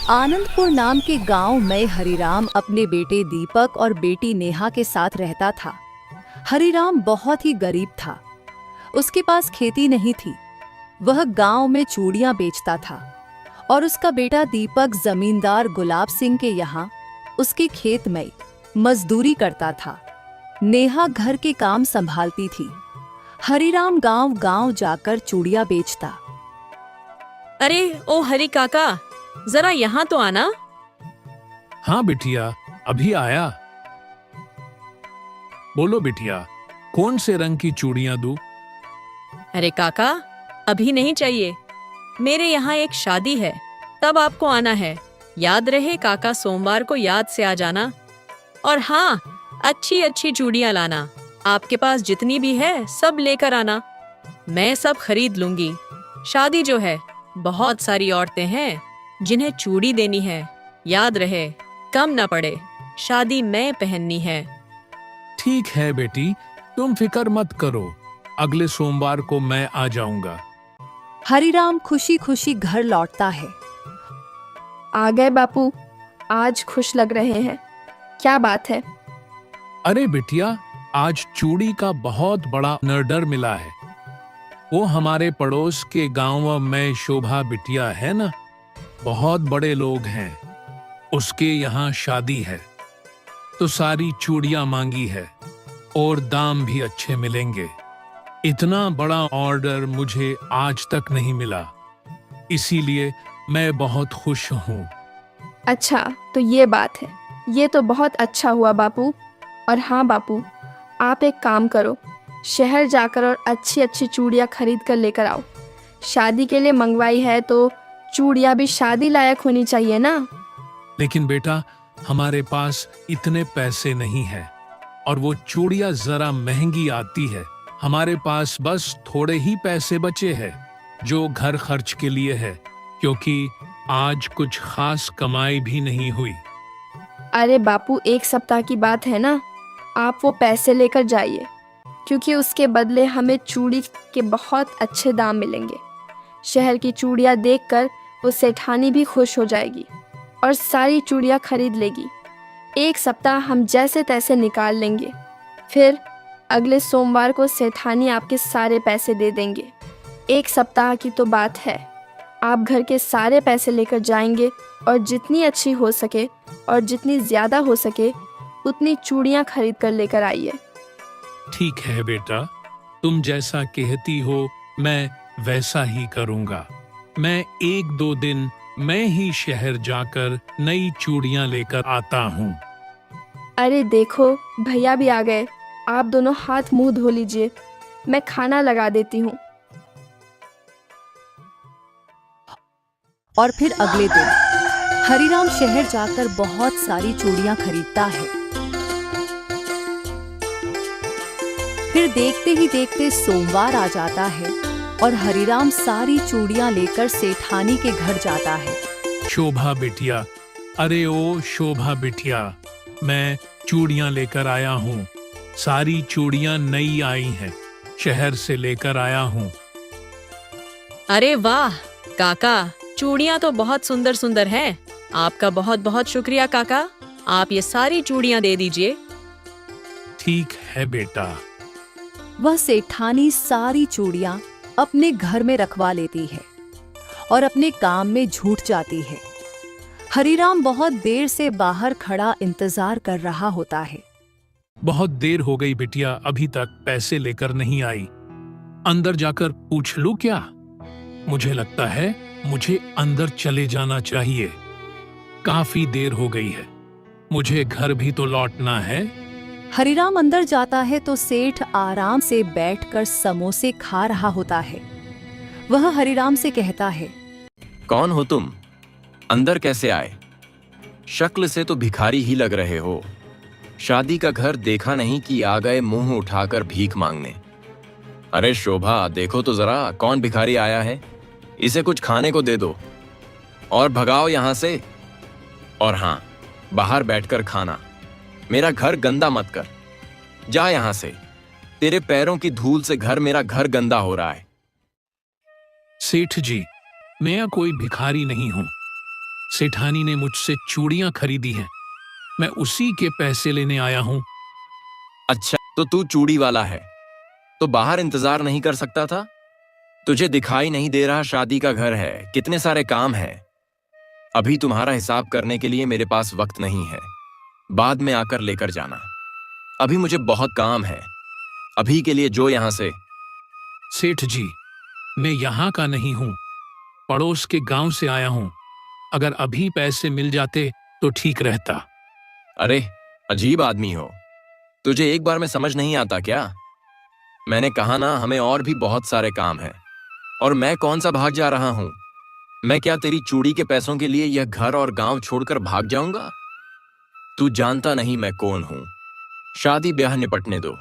आनंदपुर नाम के गांव में हरिराम अपने बेटे दीपक और बेटी नेहा के साथ रहता था। हरिराम बहुत ही गरीब था। उसके पास खेती नहीं थी। वह गांव में चूड़ियां बेचता था और उसका बेटा दीपक जमींदार गुलाब सिंह के यहाँ उसके खेत में मजदूरी करता था। नेहा घर के काम संभालती थी। हरिराम गांव-गांव जाकर चूड़ियां बेचता। अरे ओ हरि काका, जरा यहाँ तो आना। हाँ बिटिया, अभी आया। बोलो बिटिया, कौन से रंग की चूड़ियां दूं? अरे काका, अभी नहीं चाहिए। मेरे यहाँ एक शादी है, तब आपको आना है। याद रहे काका, सोमवार को याद से आ जाना। और हाँ, अच्छी अच्छी चूड़ियां लाना। आपके पास जितनी भी है सब लेकर आना। मैं सब खरीद लूंगी। शादी जो है, बहुत सारी औरतें हैं जिन्हें चूड़ी देनी है। याद रहे, कम ना पड़े। शादी में पहननी है। ठीक है बेटी, तुम फिक्र मत करो। अगले सोमवार को मैं आ जाऊंगा। हरिराम खुशी खुशी घर लौटता है। आ गए बापू, आज खुश लग रहे हैं। क्या बात है? अरे बिटिया, आज चूड़ी का बहुत बड़ा ऑर्डर मिला है। वो हमारे पड़ोस के गांव में शोभा बिटिया है ना, बहुत बड़े लोग हैं। उसके यहाँ शादी है तो सारी चूड़ियां मांगी है और दाम भी अच्छे मिलेंगे। इतना बड़ा ऑर्डर मुझे आज तक नहीं मिला, इसीलिए मैं बहुत खुश हूँ। अच्छा, तो ये बात है। ये तो बहुत अच्छा हुआ बापू। और हाँ बापू, आप एक काम करो, शहर जाकर और अच्छी अच्छी चूड़ियाँ खरीद कर लेकर आओ। शादी के लिए मंगवाई है तो चूड़ियाँ भी शादी लायक होनी चाहिए ना। लेकिन बेटा, हमारे पास इतने पैसे नहीं है और वो चूड़ियाँ जरा महंगी आती है। हमारे पास बस थोड़े ही पैसे बचे हैं जो घर खर्च के लिए है, क्योंकि आज कुछ खास कमाई भी नहीं हुई। अरे बापू, एक सप्ताह की बात है ना, आप वो पैसे लेकर जाइए, क्योंकि उसके बदले हमें चूड़ी के बहुत अच्छे दाम मिलेंगे। शहर की चूड़ियाँ देखकर वो सेठानी भी खुश हो जाएगी और सारी चूड़ियाँ खरीद लेगी। एक सप्ताह हम जैसे तैसे निकाल लेंगे, फिर अगले सोमवार को सेठानी आपके सारे पैसे दे देंगे। एक सप्ताह की तो बात है। आप घर के सारे पैसे लेकर जाएंगे और जितनी अच्छी हो सके और जितनी ज़्यादा हो सके उतनी चूड़ियाँ खरीद कर लेकर आइए। ठीक है बेटा, तुम जैसा कहती हो मैं वैसा ही करूँगा। मैं 1-2 दिन मैं ही शहर जाकर नई चूड़ियाँ लेकर आता हूँ। अरे देखो, भैया भी आ गए। आप दोनों हाथ मुंह धो लीजिए, मैं खाना लगा देती हूँ। और फिर अगले दिन हरिराम शहर जाकर बहुत सारी चूड़ियां खरीदता है। फिर देखते ही देखते सोमवार आ जाता है और हरिराम सारी चूड़ियां लेकर सेठानी के घर जाता है। शोभा बिटिया, अरे ओ शोभा बिटिया, मैं चूड़ियां लेकर आया हूँ। सारी चूड़ियां नई आई हैं, शहर से लेकर आया हूँ। अरे वाह काका, चूड़ियाँ तो बहुत सुंदर सुंदर हैं। आपका बहुत बहुत शुक्रिया काका। आप ये सारी चूड़ियाँ दे दीजिए। ठीक है बेटा। वह सेठानी सारी चूड़ियां अपने घर में रखवा लेती है और अपने काम में झूठ जाती है। हरिराम बहुत देर से बाहर खड़ा इंतजार कर रहा होता है। बहुत देर हो गई बिटिया, अभी तक पैसे लेकर नहीं आई। अंदर जाकर पूछ लूं क्या? मुझे लगता है मुझे अंदर चले जाना चाहिए। काफी देर हो गई है, मुझे घर भी तो लौटना है। हरिराम अंदर जाता है तो सेठ आराम से बैठकर समोसे खा रहा होता है। वह हरिराम से कहता है, कौन हो तुम? अंदर कैसे आए? शक्ल से तो भिखारी ही लग रहे हो। शादी का घर देखा नहीं कि आ गए मुंह उठाकर भीख मांगने। अरे शोभा, देखो तो जरा कौन भिखारी आया है। इसे कुछ खाने को दे दो और भगाओ यहां से। और हाँ, बाहर बैठकर खाना। मेरा घर गंदा मत कर। जा यहां से। तेरे पैरों की धूल से मेरा घर गंदा हो रहा है। सेठ जी, मैं कोई भिखारी नहीं हूं। सेठानी ने मुझसे चूड़ियां खरीदी हैं। मैं उसी के पैसे लेने आया हूँ। अच्छा, तो तू चूड़ी वाला है, तो बाहर इंतजार नहीं कर सकता था? तुझे दिखाई नहीं दे रहा शादी का घर है, कितने सारे काम हैं। अभी तुम्हारा हिसाब करने के लिए मेरे पास वक्त नहीं है, बाद में आकर लेकर जाना। अभी मुझे बहुत काम है, अभी के लिए जो यहां से। सेठ जी, मैं यहाँ का नहीं हूँ, पड़ोस के गांव से आया हूँ। अगर अभी पैसे मिल जाते तो ठीक रहता। अरे, अजीब आदमी हो, तुझे एक बार में समझ नहीं आता क्या? मैंने कहा ना, हमें और भी बहुत सारे काम हैं। और मैं कौन सा भाग जा रहा हूं? मैं क्या तेरी चूड़ी के पैसों के लिए यह घर और गांव छोड़कर भाग जाऊंगा? तू जानता नहीं मैं कौन हूं। शादी ब्याह निपटने दो,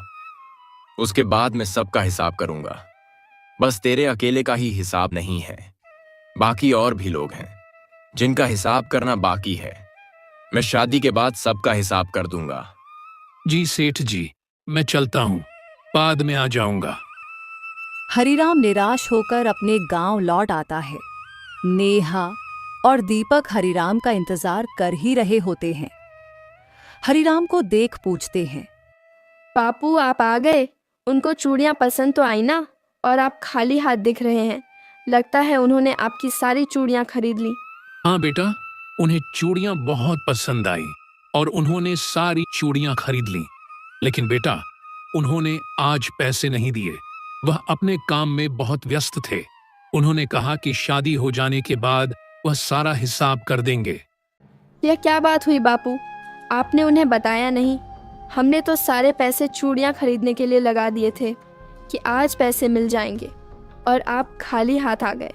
उसके बाद मैं सबका हिसाब करूंगा। बस तेरे अकेले का ही हिसाब नहीं है, बाकी और भी लोग हैं जिनका हिसाब करना बाकी है। मैं शादी के बाद सबका हिसाब कर दूंगा। जी सेठ जी, मैं चलता हूँ, बाद में आ जाऊंगा। हरिराम निराश होकर अपने गांव लौट आता है। नेहा और दीपक हरिराम का इंतजार कर ही रहे होते हैं। हरिराम को देख पूछते हैं, बापू आप आ गए? उनको चूड़ियाँ पसंद तो आई ना? और आप खाली हाथ दिख रहे हैं, लगता है उन्होंने आपकी सारी चूड़ियाँ खरीद ली। हाँ बेटा, उन्हें चूड़ियां बहुत पसंद आई और उन्होंने सारी चूड़ियां खरीद ली। लेकिन बेटा, उन्होंने आज पैसे नहीं दिए, वह अपने काम में बहुत व्यस्त थे। उन्होंने कहा कि शादी हो जाने के बाद वह सारा हिसाब कर देंगे। यह क्या बात हुई बापू, आपने उन्हें बताया नहीं? हमने तो सारे पैसे चूड़ियाँ खरीदने के लिए लगा दिए थे कि आज पैसे मिल जाएंगे, और आप खाली हाथ आ गए।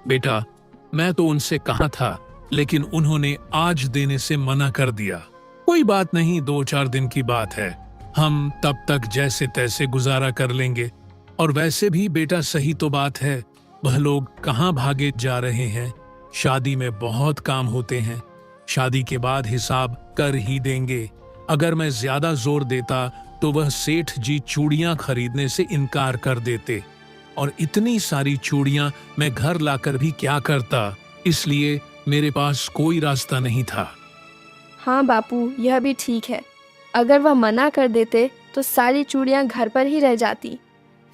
बेटा, मैं तो उनसे कहा था, लेकिन उन्होंने आज देने से मना कर दिया। कोई बात नहीं, 2-4 दिन की बात है, हम तब तक जैसे तैसे गुजारा कर लेंगे। और वैसे भी बेटा, सही तो बात है, वह लोग कहाँ भागे जा रहे हैं। शादी में बहुत काम होते हैं, शादी के बाद हिसाब कर ही देंगे। अगर मैं ज्यादा जोर देता तो वह सेठ जी चूड़ियां खरीदने से इनकार कर देते, और इतनी सारी चूड़ियां मैं घर लाकर भी क्या करता, इसलिए मेरे पास कोई रास्ता नहीं था। हाँ बापू, यह भी ठीक है। अगर वह मना कर देते तो सारी चूड़ियाँ घर पर ही रह जाती,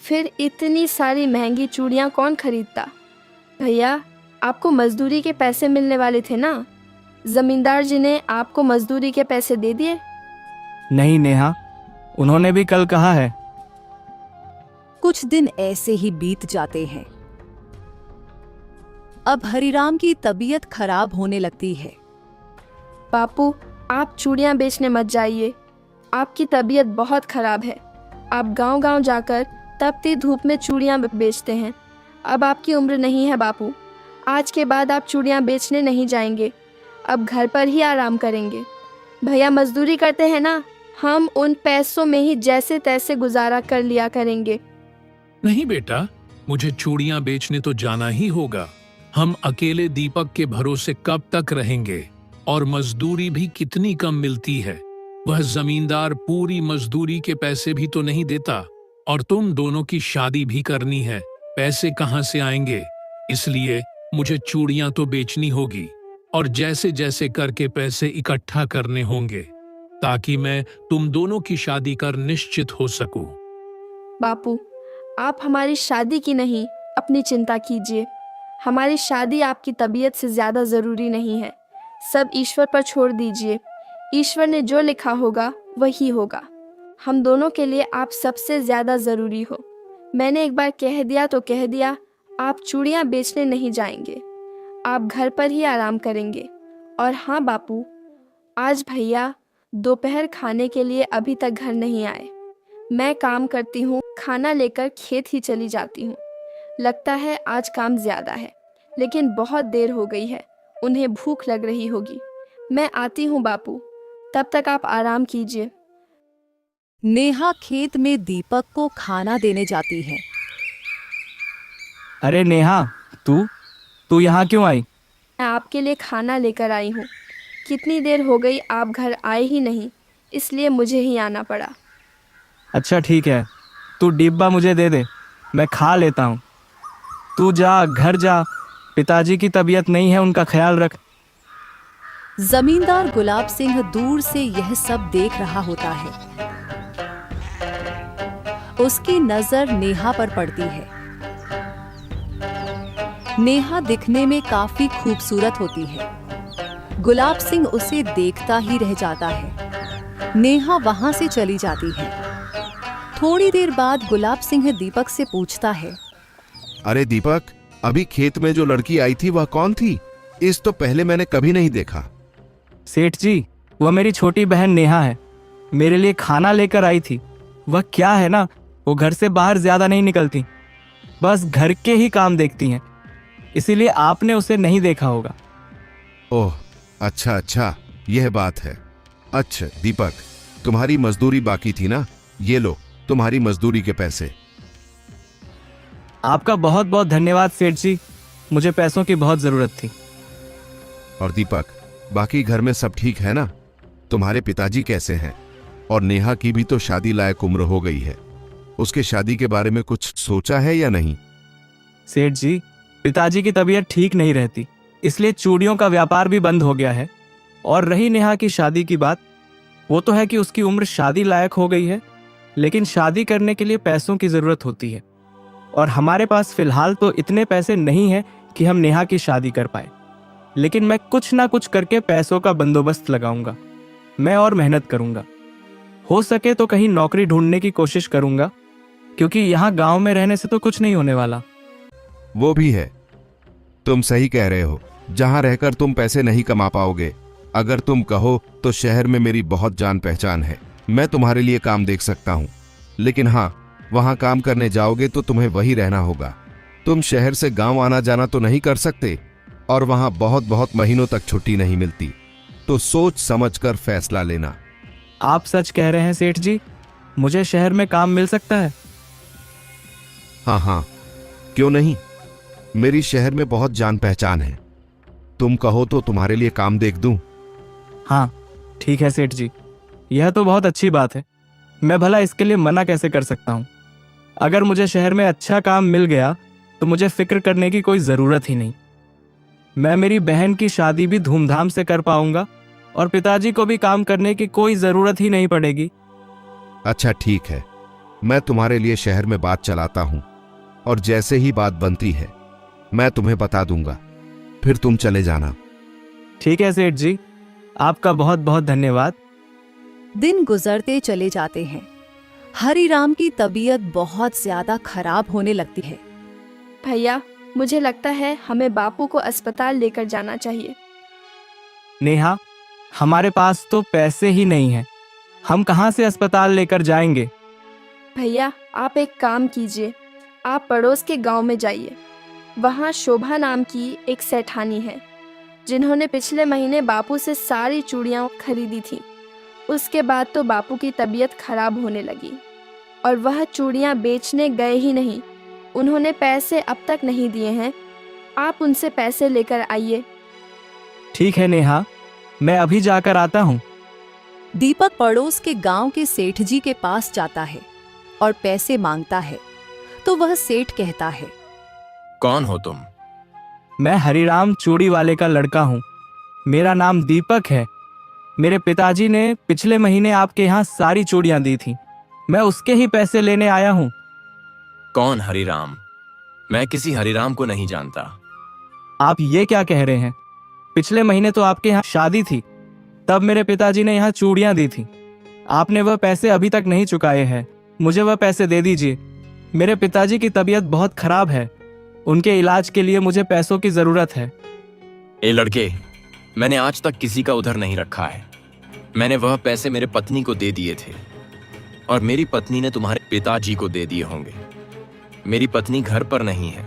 फिर इतनी सारी महंगी चूड़ियाँ कौन खरीदता? भैया, आपको मजदूरी के पैसे मिलने वाले थे ना? जमींदार जी ने आपको मजदूरी के पैसे दे दिए? नहीं नेहा, उन्होंने भी कल कहा है। कुछ दिन ऐसे ही बीत जाते हैं। अब हरिराम की तबीयत खराब होने लगती है। बापू, आप चूड़ियाँ बेचने मत जाइए, आपकी तबीयत बहुत खराब है। आप गांव-गांव जाकर तपती धूप में चूड़ियाँ बेचते हैं। अब आपकी उम्र नहीं है बापू, आज के बाद आप चूड़ियाँ बेचने नहीं जाएंगे, अब घर पर ही आराम करेंगे। भैया मजदूरी करते हैं ना, हम उन पैसों में ही जैसे तैसे गुजारा कर लिया करेंगे। नहीं बेटा, मुझे चूड़ियां बेचने तो जाना ही होगा। हम अकेले दीपक के भरोसे कब तक रहेंगे? और मजदूरी भी कितनी कम मिलती है। वह जमींदार पूरी मजदूरी के पैसे भी तो नहीं देता, और तुम दोनों की शादी भी करनी है, पैसे कहाँ से आएंगे? इसलिए मुझे चूड़ियां तो बेचनी होगी, और जैसे जैसे करके पैसे इकट्ठा करने होंगे, ताकि मैं तुम दोनों की शादी कर निश्चित हो सकूं। बापू, आप हमारी शादी की नहीं, अपनी चिंता कीजिए। हमारी शादी आपकी तबीयत से ज़्यादा ज़रूरी नहीं है। सब ईश्वर पर छोड़ दीजिए, ईश्वर ने जो लिखा होगा वही होगा। हम दोनों के लिए आप सबसे ज़्यादा ज़रूरी हो। मैंने एक बार कह दिया तो कह दिया, आप चूड़ियाँ बेचने नहीं जाएंगे, आप घर पर ही आराम करेंगे। और हाँ बापू, आज भैया दोपहर खाने के लिए अभी तक घर नहीं आए। मैं काम करती हूँ, खाना लेकर खेत ही चली जाती हूँ। लगता है आज काम ज़्यादा है, लेकिन बहुत देर हो गई है, उन्हें भूख लग रही होगी। मैं आती हूँ बापू, तब तक आप आराम कीजिए। नेहा खेत में दीपक को खाना देने जाती है। अरे नेहा, तू यहाँ क्यों आई? मैं आपके लिए खाना लेकर आई हूँ। कितनी देर हो गई आप घर आए ही नहीं, इसलिए मुझे ही आना पड़ा। अच्छा ठीक है, तू डिब्बा मुझे दे दे, मैं खा लेता हूँ। तू जा, घर जा, पिताजी की तबीयत नहीं है, उनका ख्याल रख। जमींदार गुलाब सिंह दूर से यह सब देख रहा होता है। उसकी नजर नेहा पर पड़ती है। नेहा दिखने में काफी खूबसूरत होती है। गुलाब सिंह उसे देखता ही रह जाता है। नेहा वहां से चली जाती है। थोड़ी देर बाद गुलाब सिंह दीपक से पूछता है, अरे दीपक, अभी खेत में जो लड़की आई थी वह कौन थी? इस तो पहले मैंने कभी नहीं देखा। सेठ जी, वह मेरी छोटी बहन नेहा है। मेरे लिए खाना लेकर आई थी। वह क्या है ना, वो घर से बाहर ज्यादा नहीं निकलती, बस घर के ही काम देखती हैं। इसीलिए आपने उसे नहीं देखा होगा। ओह, अच्छा अच्छा, यह बात है। अच्छा दीपक, तुम्हारी मजदूरी बाकी थी ना? ये लो तुम्हारी मजदूरी के पैसे। आपका बहुत बहुत धन्यवाद सेठ जी, मुझे पैसों की बहुत जरूरत थी। और दीपक, बाकी घर में सब ठीक है ना? तुम्हारे पिताजी कैसे हैं? और नेहा की भी तो शादी लायक उम्र हो गई है। उसके शादी के बारे में कुछ सोचा है या नहीं? सेठ जी, पिताजी की तबीयत ठीक नहीं रहती, इसलिए चूड़ियों का व्यापार भी बंद हो गया है। और रही नेहा की शादी की बात, वो तो है कि उसकी उम्र शादी लायक हो गई है, लेकिन शादी करने के लिए पैसों की जरूरत होती है। और हमारे पास फिलहाल तो इतने पैसे नहीं हैं कि हम नेहा की शादी कर पाए। लेकिन मैं कुछ ना कुछ करके पैसों का बंदोबस्त लगाऊंगा। मैं और मेहनत करूंगा। हो सके तो कहीं नौकरी ढूंढने की कोशिश करूंगा, क्योंकि यहाँ गांव में रहने से तो कुछ नहीं होने वाला। वो भी है, तुम सही कह रहे हो। जहां रहकर तुम पैसे नहीं कमा पाओगे, अगर तुम कहो तो शहर में मेरी बहुत जान पहचान है। मैं तुम्हारे लिए काम देख सकता हूं। लेकिन हाँ, वहां काम करने जाओगे तो तुम्हें वही रहना होगा। तुम शहर से गांव आना जाना तो नहीं कर सकते, और वहां बहुत बहुत महीनों तक छुट्टी नहीं मिलती। तो सोच समझ कर फैसला लेना। आप सच कह रहे हैं सेठ जी, मुझे शहर में काम मिल सकता है? हाँ हाँ, क्यों नहीं। मेरी शहर में बहुत जान पहचान है। तुम कहो तो तुम्हारे लिए काम देख दूं। हाँ ठीक है सेठ जी, यह तो बहुत अच्छी बात है। मैं भला इसके लिए मना कैसे कर सकता हूँ। अगर मुझे शहर में अच्छा काम मिल गया तो मुझे फिक्र करने की कोई ज़रूरत ही नहीं। मैं मेरी बहन की शादी भी धूमधाम से कर पाऊंगा, और पिताजी को भी काम करने की कोई ज़रूरत ही नहीं पड़ेगी। अच्छा ठीक है, मैं तुम्हारे लिए शहर में बात चलाता हूं, और जैसे ही बात बनती है मैं तुम्हें बता दूंगा। फिर तुम चले जाना। ठीक है सेठ जी, आपका बहुत बहुत धन्यवाद। दिन गुजरते चले जाते हैं। हरिराम की तबीयत बहुत ज्यादा खराब होने लगती है। भैया, मुझे लगता है हमें बापू को अस्पताल लेकर जाना चाहिए। नेहा, हमारे पास तो पैसे ही नहीं हैं। हम कहाँ से अस्पताल लेकर जाएंगे? भैया, आप एक काम कीजिए, आप पड़ोस के गांव में जाइए। वहाँ शोभा नाम की एक सेठानी है, जिन्होंने पिछले महीने बापू से सारी चूड़ियाँ खरीदी थी। उसके बाद तो बापू की तबीयत खराब होने लगी, और वह चूड़ियाँ बेचने गए ही नहीं। उन्होंने पैसे अब तक नहीं दिए हैं। आप उनसे पैसे लेकर आइए। ठीक है नेहा, मैं अभी जाकर आता हूँ। दीपक पड़ोस के गांव के सेठ जी के पास जाता है और पैसे मांगता है। तो वह सेठ कहता है, कौन हो तुम? मैं हरिराम चूड़ी वाले का लड़का हूँ। मेरा नाम दीपक है। मेरे पिताजी ने पिछले महीने आपके यहाँ सारी चूड़ियाँ दी थी। मैं उसके ही पैसे लेने आया हूँ। कौन हरिराम? मैं किसी हरिराम को नहीं जानता। आप ये क्या कह रहे हैं? पिछले महीने तो आपके यहाँ शादी थी, तब मेरे पिताजी ने यहाँ चूड़ियाँ दी थी। आपने वह पैसे अभी तक नहीं चुकाए हैं। मुझे वह पैसे दे दीजिए। मेरे पिताजी की तबीयत बहुत खराब है। उनके इलाज के लिए मुझे पैसों की जरूरत है। ए लड़के, मैंने आज तक किसी का उधार नहीं रखा है। मैंने वह पैसे मेरे पत्नी को दे दिए थे, और मेरी पत्नी ने तुम्हारे पिताजी को दे दिए होंगे। मेरी पत्नी घर पर नहीं है,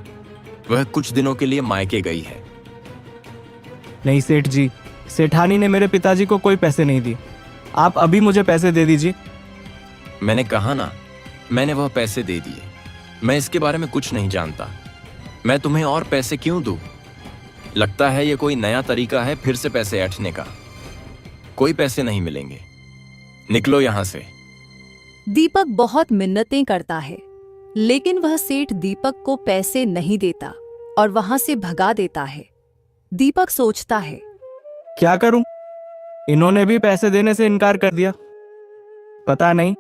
वह कुछ दिनों के लिए मायके गई है। नहीं सेठ जी, सेठानी ने मेरे पिताजी को कोई पैसे नहीं दिए। आप अभी मुझे पैसे दे दीजिए। मैंने कहा ना, मैंने वह पैसे दे दिए। मैं इसके बारे में कुछ नहीं जानता। मैं तुम्हें और पैसे क्यों दूं? लगता है ये कोई नया तरीका है फिर से पैसे ऐंठने का। कोई पैसे नहीं मिलेंगे, निकलो यहां से। दीपक बहुत मिन्नतें करता है, लेकिन वह सेठ दीपक को पैसे नहीं देता और वहां से भगा देता है। दीपक सोचता है, क्या करूं? इन्होंने भी पैसे देने से इनकार कर दिया। पता नहीं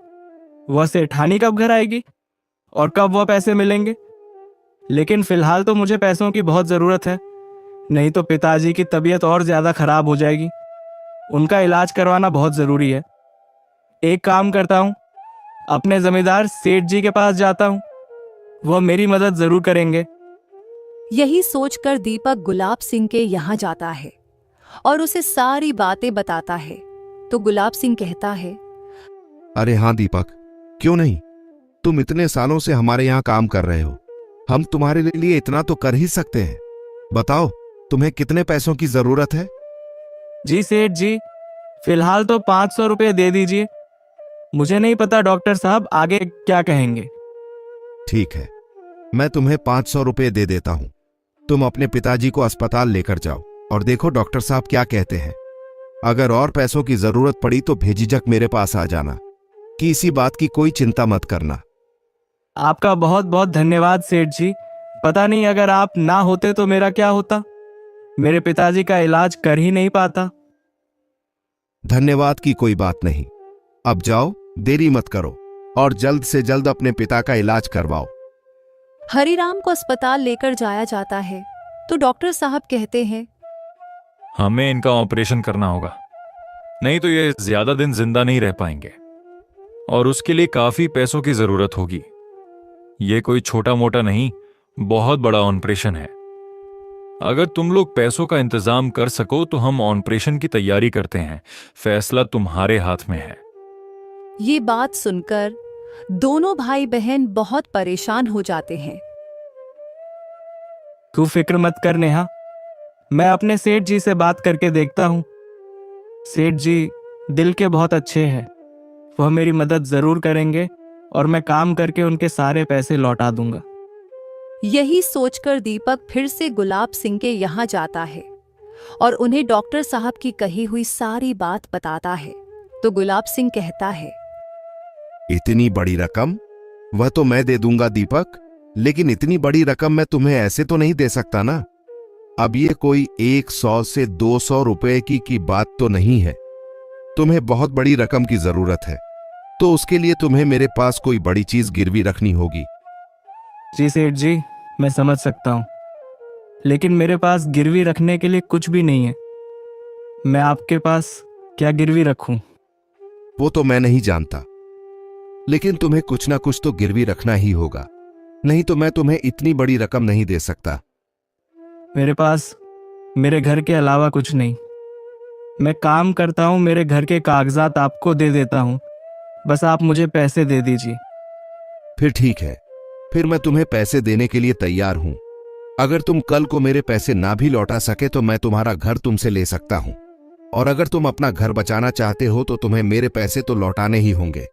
वह सेठानी कब घर आएगी और कब वह पैसे मिलेंगे। लेकिन फिलहाल तो मुझे पैसों की बहुत ज़रूरत है, नहीं तो पिताजी की तबीयत और ज़्यादा खराब हो जाएगी। उनका इलाज करवाना बहुत ज़रूरी है। एक काम करता हूँ, अपने जमींदार सेठ जी के पास जाता हूँ, वह मेरी मदद ज़रूर करेंगे। यही सोचकर दीपक गुलाब सिंह के यहाँ जाता है और उसे सारी बातें बताता है। तो गुलाब सिंह कहता है, अरे हाँ दीपक, क्यों नहीं, तुम इतने सालों से हमारे यहाँ काम कर रहे हो, हम तुम्हारे लिए इतना तो कर ही सकते हैं। बताओ तुम्हें कितने पैसों की जरूरत है? जी सेठ जी, फिलहाल तो 500 रुपये दे दीजिए। मुझे नहीं पता डॉक्टर साहब आगे क्या कहेंगे। ठीक है, मैं तुम्हें 500 रुपये दे देता हूं। तुम अपने पिताजी को अस्पताल लेकर जाओ और देखो डॉक्टर साहब क्या कहते हैं। अगर और पैसों की जरूरत पड़ी तो बेझिझक मेरे पास आ जाना, कि इसी बात की कोई चिंता मत करना। आपका बहुत बहुत धन्यवाद सेठ जी। पता नहीं अगर आप ना होते तो मेरा क्या होता, मेरे पिताजी का इलाज कर ही नहीं पाता। धन्यवाद की कोई बात नहीं। अब जाओ, देरी मत करो और जल्द से जल्द अपने पिता का इलाज करवाओ। हरिराम को अस्पताल लेकर जाया जाता है तो डॉक्टर साहब कहते हैं, हमें इनका ऑपरेशन करना होगा, नहीं तो ये ज्यादा दिन जिंदा नहीं रह पाएंगे और उसके लिए काफी पैसों की जरूरत होगी। ये कोई छोटा मोटा नहीं, बहुत बड़ा ऑपरेशन है। अगर तुम लोग पैसों का इंतजाम कर सको तो हम ऑपरेशन की तैयारी करते हैं। फैसला तुम्हारे हाथ में है। ये बात सुनकर दोनों भाई बहन बहुत परेशान हो जाते हैं। तू फिक्र मत कर नेहा, मैं अपने सेठ जी से बात करके देखता हूँ। सेठ जी दिल के बहुत अच्छे हैं, वह मेरी मदद जरूर करेंगे और मैं काम करके उनके सारे पैसे लौटा दूंगा। यही सोचकर दीपक फिर से गुलाब सिंह के यहाँ जाता है और उन्हें डॉक्टर साहब की कही हुई सारी बात बताता है। तो गुलाब सिंह कहता है, इतनी बड़ी रकम? वह तो मैं दे दूंगा दीपक, लेकिन इतनी बड़ी रकम मैं तुम्हें ऐसे तो नहीं दे सकता ना। अब ये कोई 100 से 200 रुपए की बात तो नहीं है। तुम्हें बहुत बड़ी रकम की जरूरत है, तो उसके लिए तुम्हें मेरे पास कोई बड़ी चीज गिरवी रखनी होगी। जी सेठ जी, मैं समझ सकता हूँ, लेकिन मेरे पास गिरवी रखने के लिए कुछ भी नहीं है। मैं आपके पास क्या गिरवी रखूं? वो तो मैं नहीं जानता, लेकिन तुम्हें कुछ ना कुछ तो गिरवी रखना ही होगा, नहीं तो मैं तुम्हें इतनी बड़ी रकम नहीं दे सकता। मेरे पास मेरे घर के अलावा कुछ नहीं। मैं काम करता हूँ, मेरे घर के कागजात आपको दे देता हूँ, बस आप मुझे पैसे दे दीजिए। फिर ठीक है, फिर मैं तुम्हें पैसे देने के लिए तैयार हूं। अगर तुम कल को मेरे पैसे ना भी लौटा सके तो मैं तुम्हारा घर तुमसे ले सकता हूं, और अगर तुम अपना घर बचाना चाहते हो तो तुम्हें मेरे पैसे तो लौटाने ही होंगे।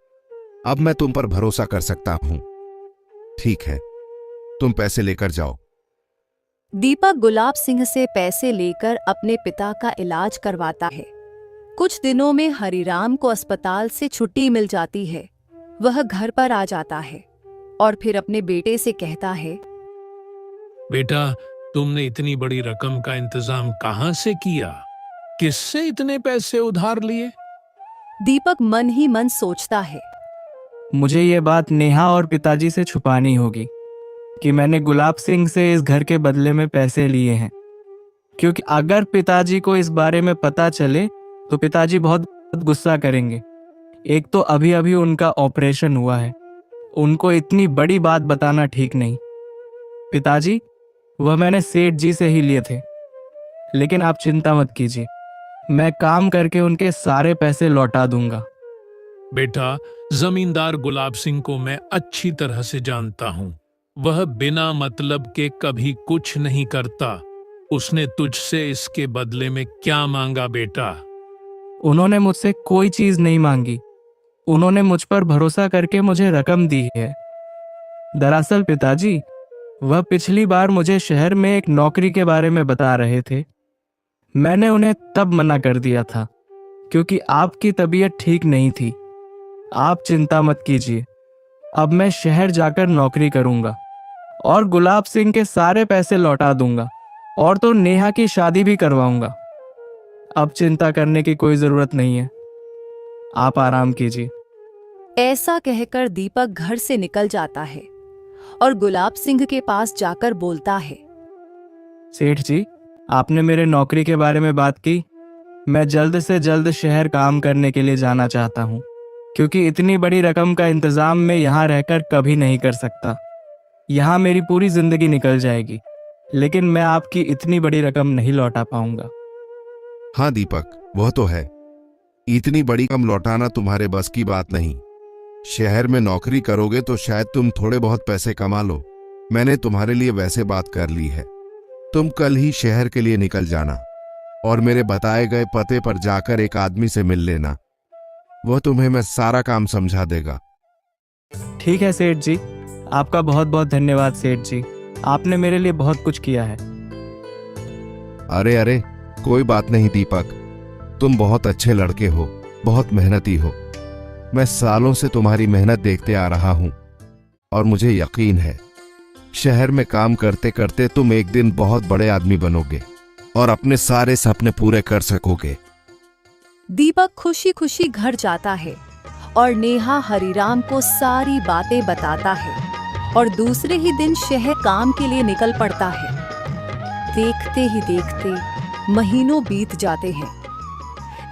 अब मैं तुम पर भरोसा कर सकता हूं। ठीक है, तुम पैसे लेकर जाओ। दीपक गुलाब सिंह से पैसे लेकर अपने पिता का इलाज करवाता है। कुछ दिनों में हरिराम को अस्पताल से छुट्टी मिल जाती है। वह घर पर आ जाता है और फिर अपने बेटे से कहता है, बेटा, तुमने इतनी बड़ी रकम का इंतजाम कहां से किया? किससे इतने पैसे उधार लिए? दीपक मन ही मन सोचता है, मुझे ये बात नेहा और पिताजी से छुपानी होगी कि मैंने गुलाब सिंह से इस घर के बदले में पैसे लिए हैं, क्योंकि अगर पिताजी को इस बारे में पता चले तो पिताजी बहुत गुस्सा करेंगे। एक तो अभी अभी उनका ऑपरेशन हुआ है, उनको इतनी बड़ी बात बताना ठीक नहीं। पिताजी, वह मैंने सेठ जी से ही लिए थे, लेकिन आप चिंता मत कीजिए, मैं काम करके उनके सारे पैसे लौटा दूंगा। बेटा, जमींदार गुलाब सिंह को मैं अच्छी तरह से जानता हूं। वह बिना मतलब के कभी कुछ नहीं करता। उसने तुझसे इसके बदले में क्या मांगा बेटा? उन्होंने मुझसे कोई चीज नहीं मांगी, उन्होंने मुझ पर भरोसा करके मुझे रकम दी है। दरअसल पिताजी, वह पिछली बार मुझे शहर में एक नौकरी के बारे में बता रहे थे। मैंने उन्हें तब मना कर दिया था क्योंकि आपकी तबीयत ठीक नहीं थी। आप चिंता मत कीजिए, अब मैं शहर जाकर नौकरी करूंगा और गुलाब सिंह के सारे पैसे लौटा दूंगा, और तो नेहा की शादी भी करवाऊंगा। अब चिंता करने की कोई जरूरत नहीं है, आप आराम कीजिए। ऐसा कहकर दीपक घर से निकल जाता है और गुलाब सिंह के पास जाकर बोलता है। सेठ जी, आपने मेरे नौकरी के बारे में बात की। मैं जल्द से जल्द शहर काम करने के लिए जाना चाहता हूँ, क्योंकि इतनी बड़ी रकम का इंतजाम मैं यहाँ रहकर कभी नहीं कर सकता। यहाँ मेरी पूरी जिंदगी निकल जाएगी, लेकिन मैं आपकी इतनी बड़ी रकम नहीं लौटा पाऊंगा। हाँ दीपक, वह तो है। इतनी बड़ी रकम लौटाना तुम्हारे बस की बात नहीं। शहर में नौकरी करोगे तो शायद तुम थोड़े बहुत पैसे कमा लो। मैंने तुम्हारे लिए वैसे बात कर ली है। तुम कल ही शहर के लिए निकल जाना और मेरे बताए गए पते पर जाकर एक आदमी से मिल लेना। वह तुम्हें मैं सारा काम समझा देगा। ठीक है सेठ जी, आपका बहुत बहुत धन्यवाद सेठ जी, आपने मेरे लिए बहुत कुछ किया है। अरे अरे, कोई बात नहीं दीपक, तुम बहुत अच्छे लड़के हो, बहुत मेहनती हो। मैं सालों से तुम्हारी मेहनत देखते आ रहा हूं और मुझे यकीन है शहर में काम करते करते तुम एक दिन बहुत बड़े आदमी बनोगे और अपने सारे सपने पूरे कर सकोगे। दीपक खुशी खुशी घर जाता है और नेहा हरिराम को सारी बातें बताता है और दूसरे ही दिन शहर काम के लिए निकल पड़ता है। देखते ही देखते महीनों बीत जाते हैं।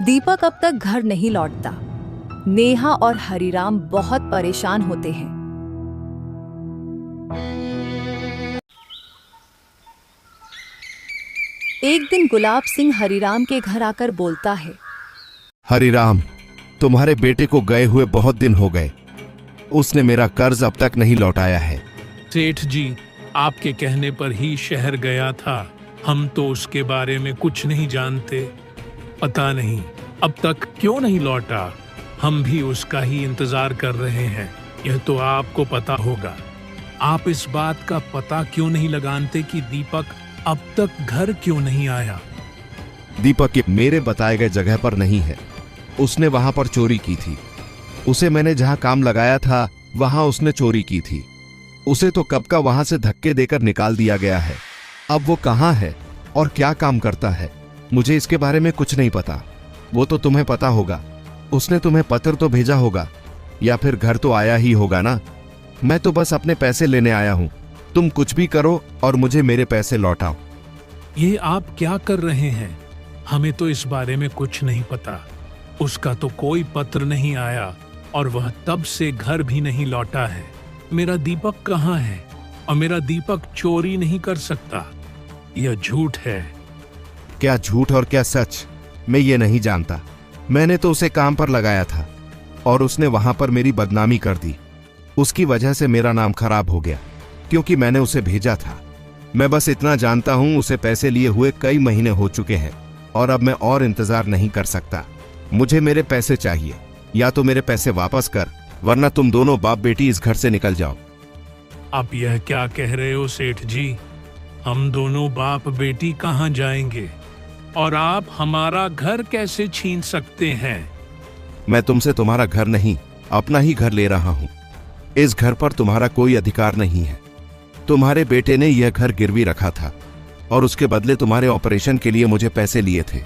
दीपक अब तक घर नहीं लौटता। नेहा और हरिराम बहुत परेशान होते हैं। एक दिन गुलाब सिंह हरिराम के घर आकर बोलता है। हरिराम, तुम्हारे बेटे को गए हुए बहुत दिन हो गए। उसने मेरा कर्ज अब तक नहीं लौटाया है। सेठ जी, आपके कहने पर ही शहर गया था। हम तो उसके बारे में कुछ नहीं जानते। पता नहीं अब तक क्यों नहीं लौटा। हम भी उसका ही इंतजार कर रहे हैं। यह तो आपको पता होगा। आप इस बात का पता क्यों नहीं लगाते कि दीपक अब तक घर क्यों नहीं आया? दीपक ये मेरे बताए गए जगह पर नहीं है। उसने वहां पर चोरी की थी। उसे मैंने जहां काम लगाया था वहां उसने चोरी की थी। उसे तो कब का वहां से धक्के देकर निकाल दिया गया है। अब वो कहां है और क्या काम करता है, मुझे इसके बारे में कुछ नहीं पता। वो तो तुम्हें पता होगा। उसने तुम्हें पत्र तो भेजा होगा या फिर घर तो आया ही होगा ना। मैं तो बस अपने पैसे लेने आया हूं। तुम कुछ भी करो और मुझे मेरे पैसे लौटाओ। ये आप क्या कर रहे हैं? हमें तो इस बारे में कुछ नहीं पता। उसका तो कोई पत्र नहीं आया और वह तब से घर भी नहीं लौटा है। मेरा दीपक कहाँ है? और मेरा दीपक चोरी नहीं कर सकता। यह झूठ है। क्या झूठ और क्या सच, मैं ये नहीं जानता। मैंने तो उसे काम पर लगाया था और उसने वहां पर मेरी बदनामी कर दी। उसकी वजह से मेरा नाम खराब हो गया क्योंकि मैंने उसे भेजा था। मैं बस इतना जानता हूं, उसे पैसे लिए हुए कई महीने हो चुके हैं और अब मैं और इंतजार नहीं कर सकता। मुझे मेरे पैसे चाहिए। या तो मेरे पैसे वापस कर, वरना तुम दोनों बाप बेटी इस घर से निकल जाओ। आप यह क्या कह रहे हो सेठ जी? हम दोनों बाप बेटी कहाँ जाएंगे और आप हमारा घर कैसे छीन सकते हैं? मैं तुमसे तुम्हारा घर नहीं, अपना ही घर ले रहा हूं। इस घर पर तुम्हारा कोई अधिकार नहीं है। तुम्हारे बेटे ने यह घर गिरवी रखा था और उसके बदले तुम्हारे ऑपरेशन के लिए मुझे पैसे लिए थे।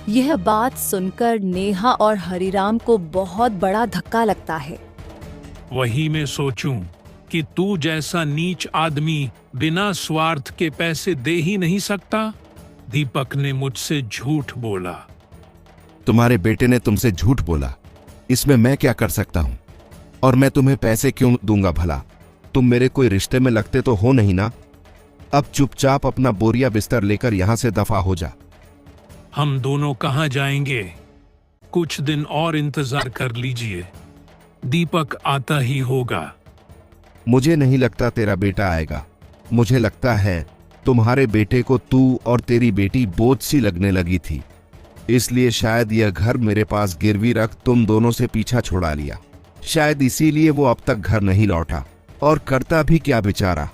यह बात सुनकर नेहा और हरिराम को बहुत बड़ा धक्का लगता है। वही मैं सोचूं कि तू जैसा नीच आदमी बिना स्वार्थ के पैसे दे ही नहीं सकता। दीपक ने मुझसे झूठ बोला। तुम्हारे बेटे ने तुमसे झूठ बोला, इसमें मैं क्या कर सकता हूं? और मैं तुम्हें पैसे क्यों दूंगा भला? तुम मेरे कोई रिश्ते में लगते तो हो नहीं ना। अब चुपचाप अपना बोरिया बिस्तर लेकर यहां से दफा हो जा। हम दोनों कहाँ जाएंगे? कुछ दिन और इंतजार कर लीजिए, दीपक आता ही होगा। मुझे नहीं लगता तेरा बेटा आएगा। मुझे लगता है तुम्हारे बेटे को तू और तेरी बेटी बोझ सी लगने लगी थी, इसलिए शायद यह घर मेरे पास गिरवी रख तुम दोनों से पीछा छुड़ा लिया। शायद इसीलिए वो अब तक घर नहीं लौटा। और करता भी क्या बेचारा,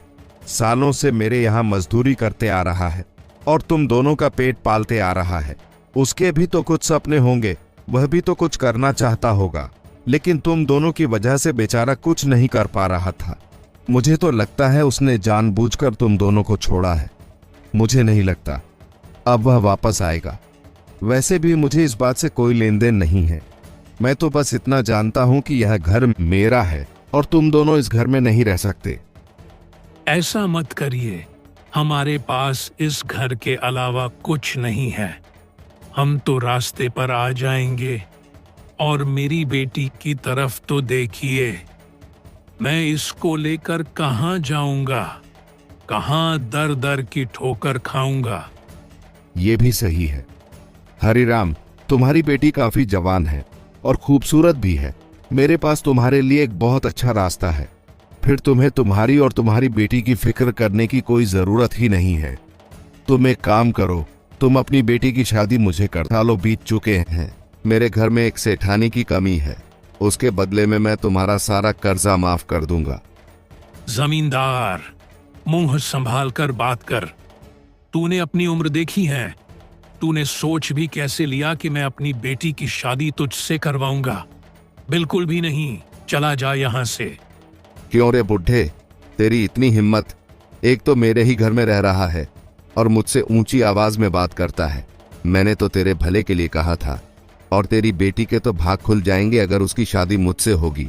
सालों से मेरे यहाँ मजदूरी करते आ रहा है और तुम दोनों का पेट पालते आ रहा है। उसके भी तो कुछ सपने होंगे, वह भी तो कुछ करना चाहता होगा, लेकिन तुम दोनों की वजह से बेचारा कुछ नहीं कर पा रहा था। मुझे तो लगता है उसने जानबूझकर तुम दोनों को छोड़ा है। मुझे नहीं लगता अब वह वापस आएगा। वैसे भी मुझे इस बात से कोई लेन देन नहीं है। मैं तो बस इतना जानता हूं कि यह घर मेरा है और तुम दोनों इस घर में नहीं रह सकते। ऐसा मत करिए, हमारे पास इस घर के अलावा कुछ नहीं है। हम तो रास्ते पर आ जाएंगे। और मेरी बेटी की तरफ तो देखिए, मैं इसको लेकर कहाँ जाऊंगा, कहाँ दर दर की ठोकर खाऊंगा। ये भी सही है। हरिराम, तुम्हारी बेटी काफी जवान है और खूबसूरत भी है। मेरे पास तुम्हारे लिए एक बहुत अच्छा रास्ता है। फिर तुम्हें तुम्हारी और तुम्हारी बेटी की फिक्र करने की कोई जरूरत ही नहीं है। तुम एक काम करो, तुम अपनी बेटी की शादी मुझे कर। सालों बीत चुके हैं। मेरे घर में एक सेठानी की कमी है। उसके बदले में मैं तुम्हारा सारा कर्जा माफ कर दूंगा। जमींदार, मुंह संभाल कर बात कर। तूने अपनी उम्र देखी है? तूने सोच भी कैसे लिया कि मैं अपनी बेटी की शादी तुझसे करवाऊंगा? बिल्कुल भी नहीं। चला जा यहां से। क्यों रे बुढ़े, तेरी इतनी हिम्मत? एक तो मेरे ही घर में रह रहा है और मुझसे ऊंची आवाज में बात करता है। मैंने तो तेरे भले के लिए कहा था। और तेरी बेटी के तो भाग खुल जाएंगे अगर उसकी शादी मुझसे होगी।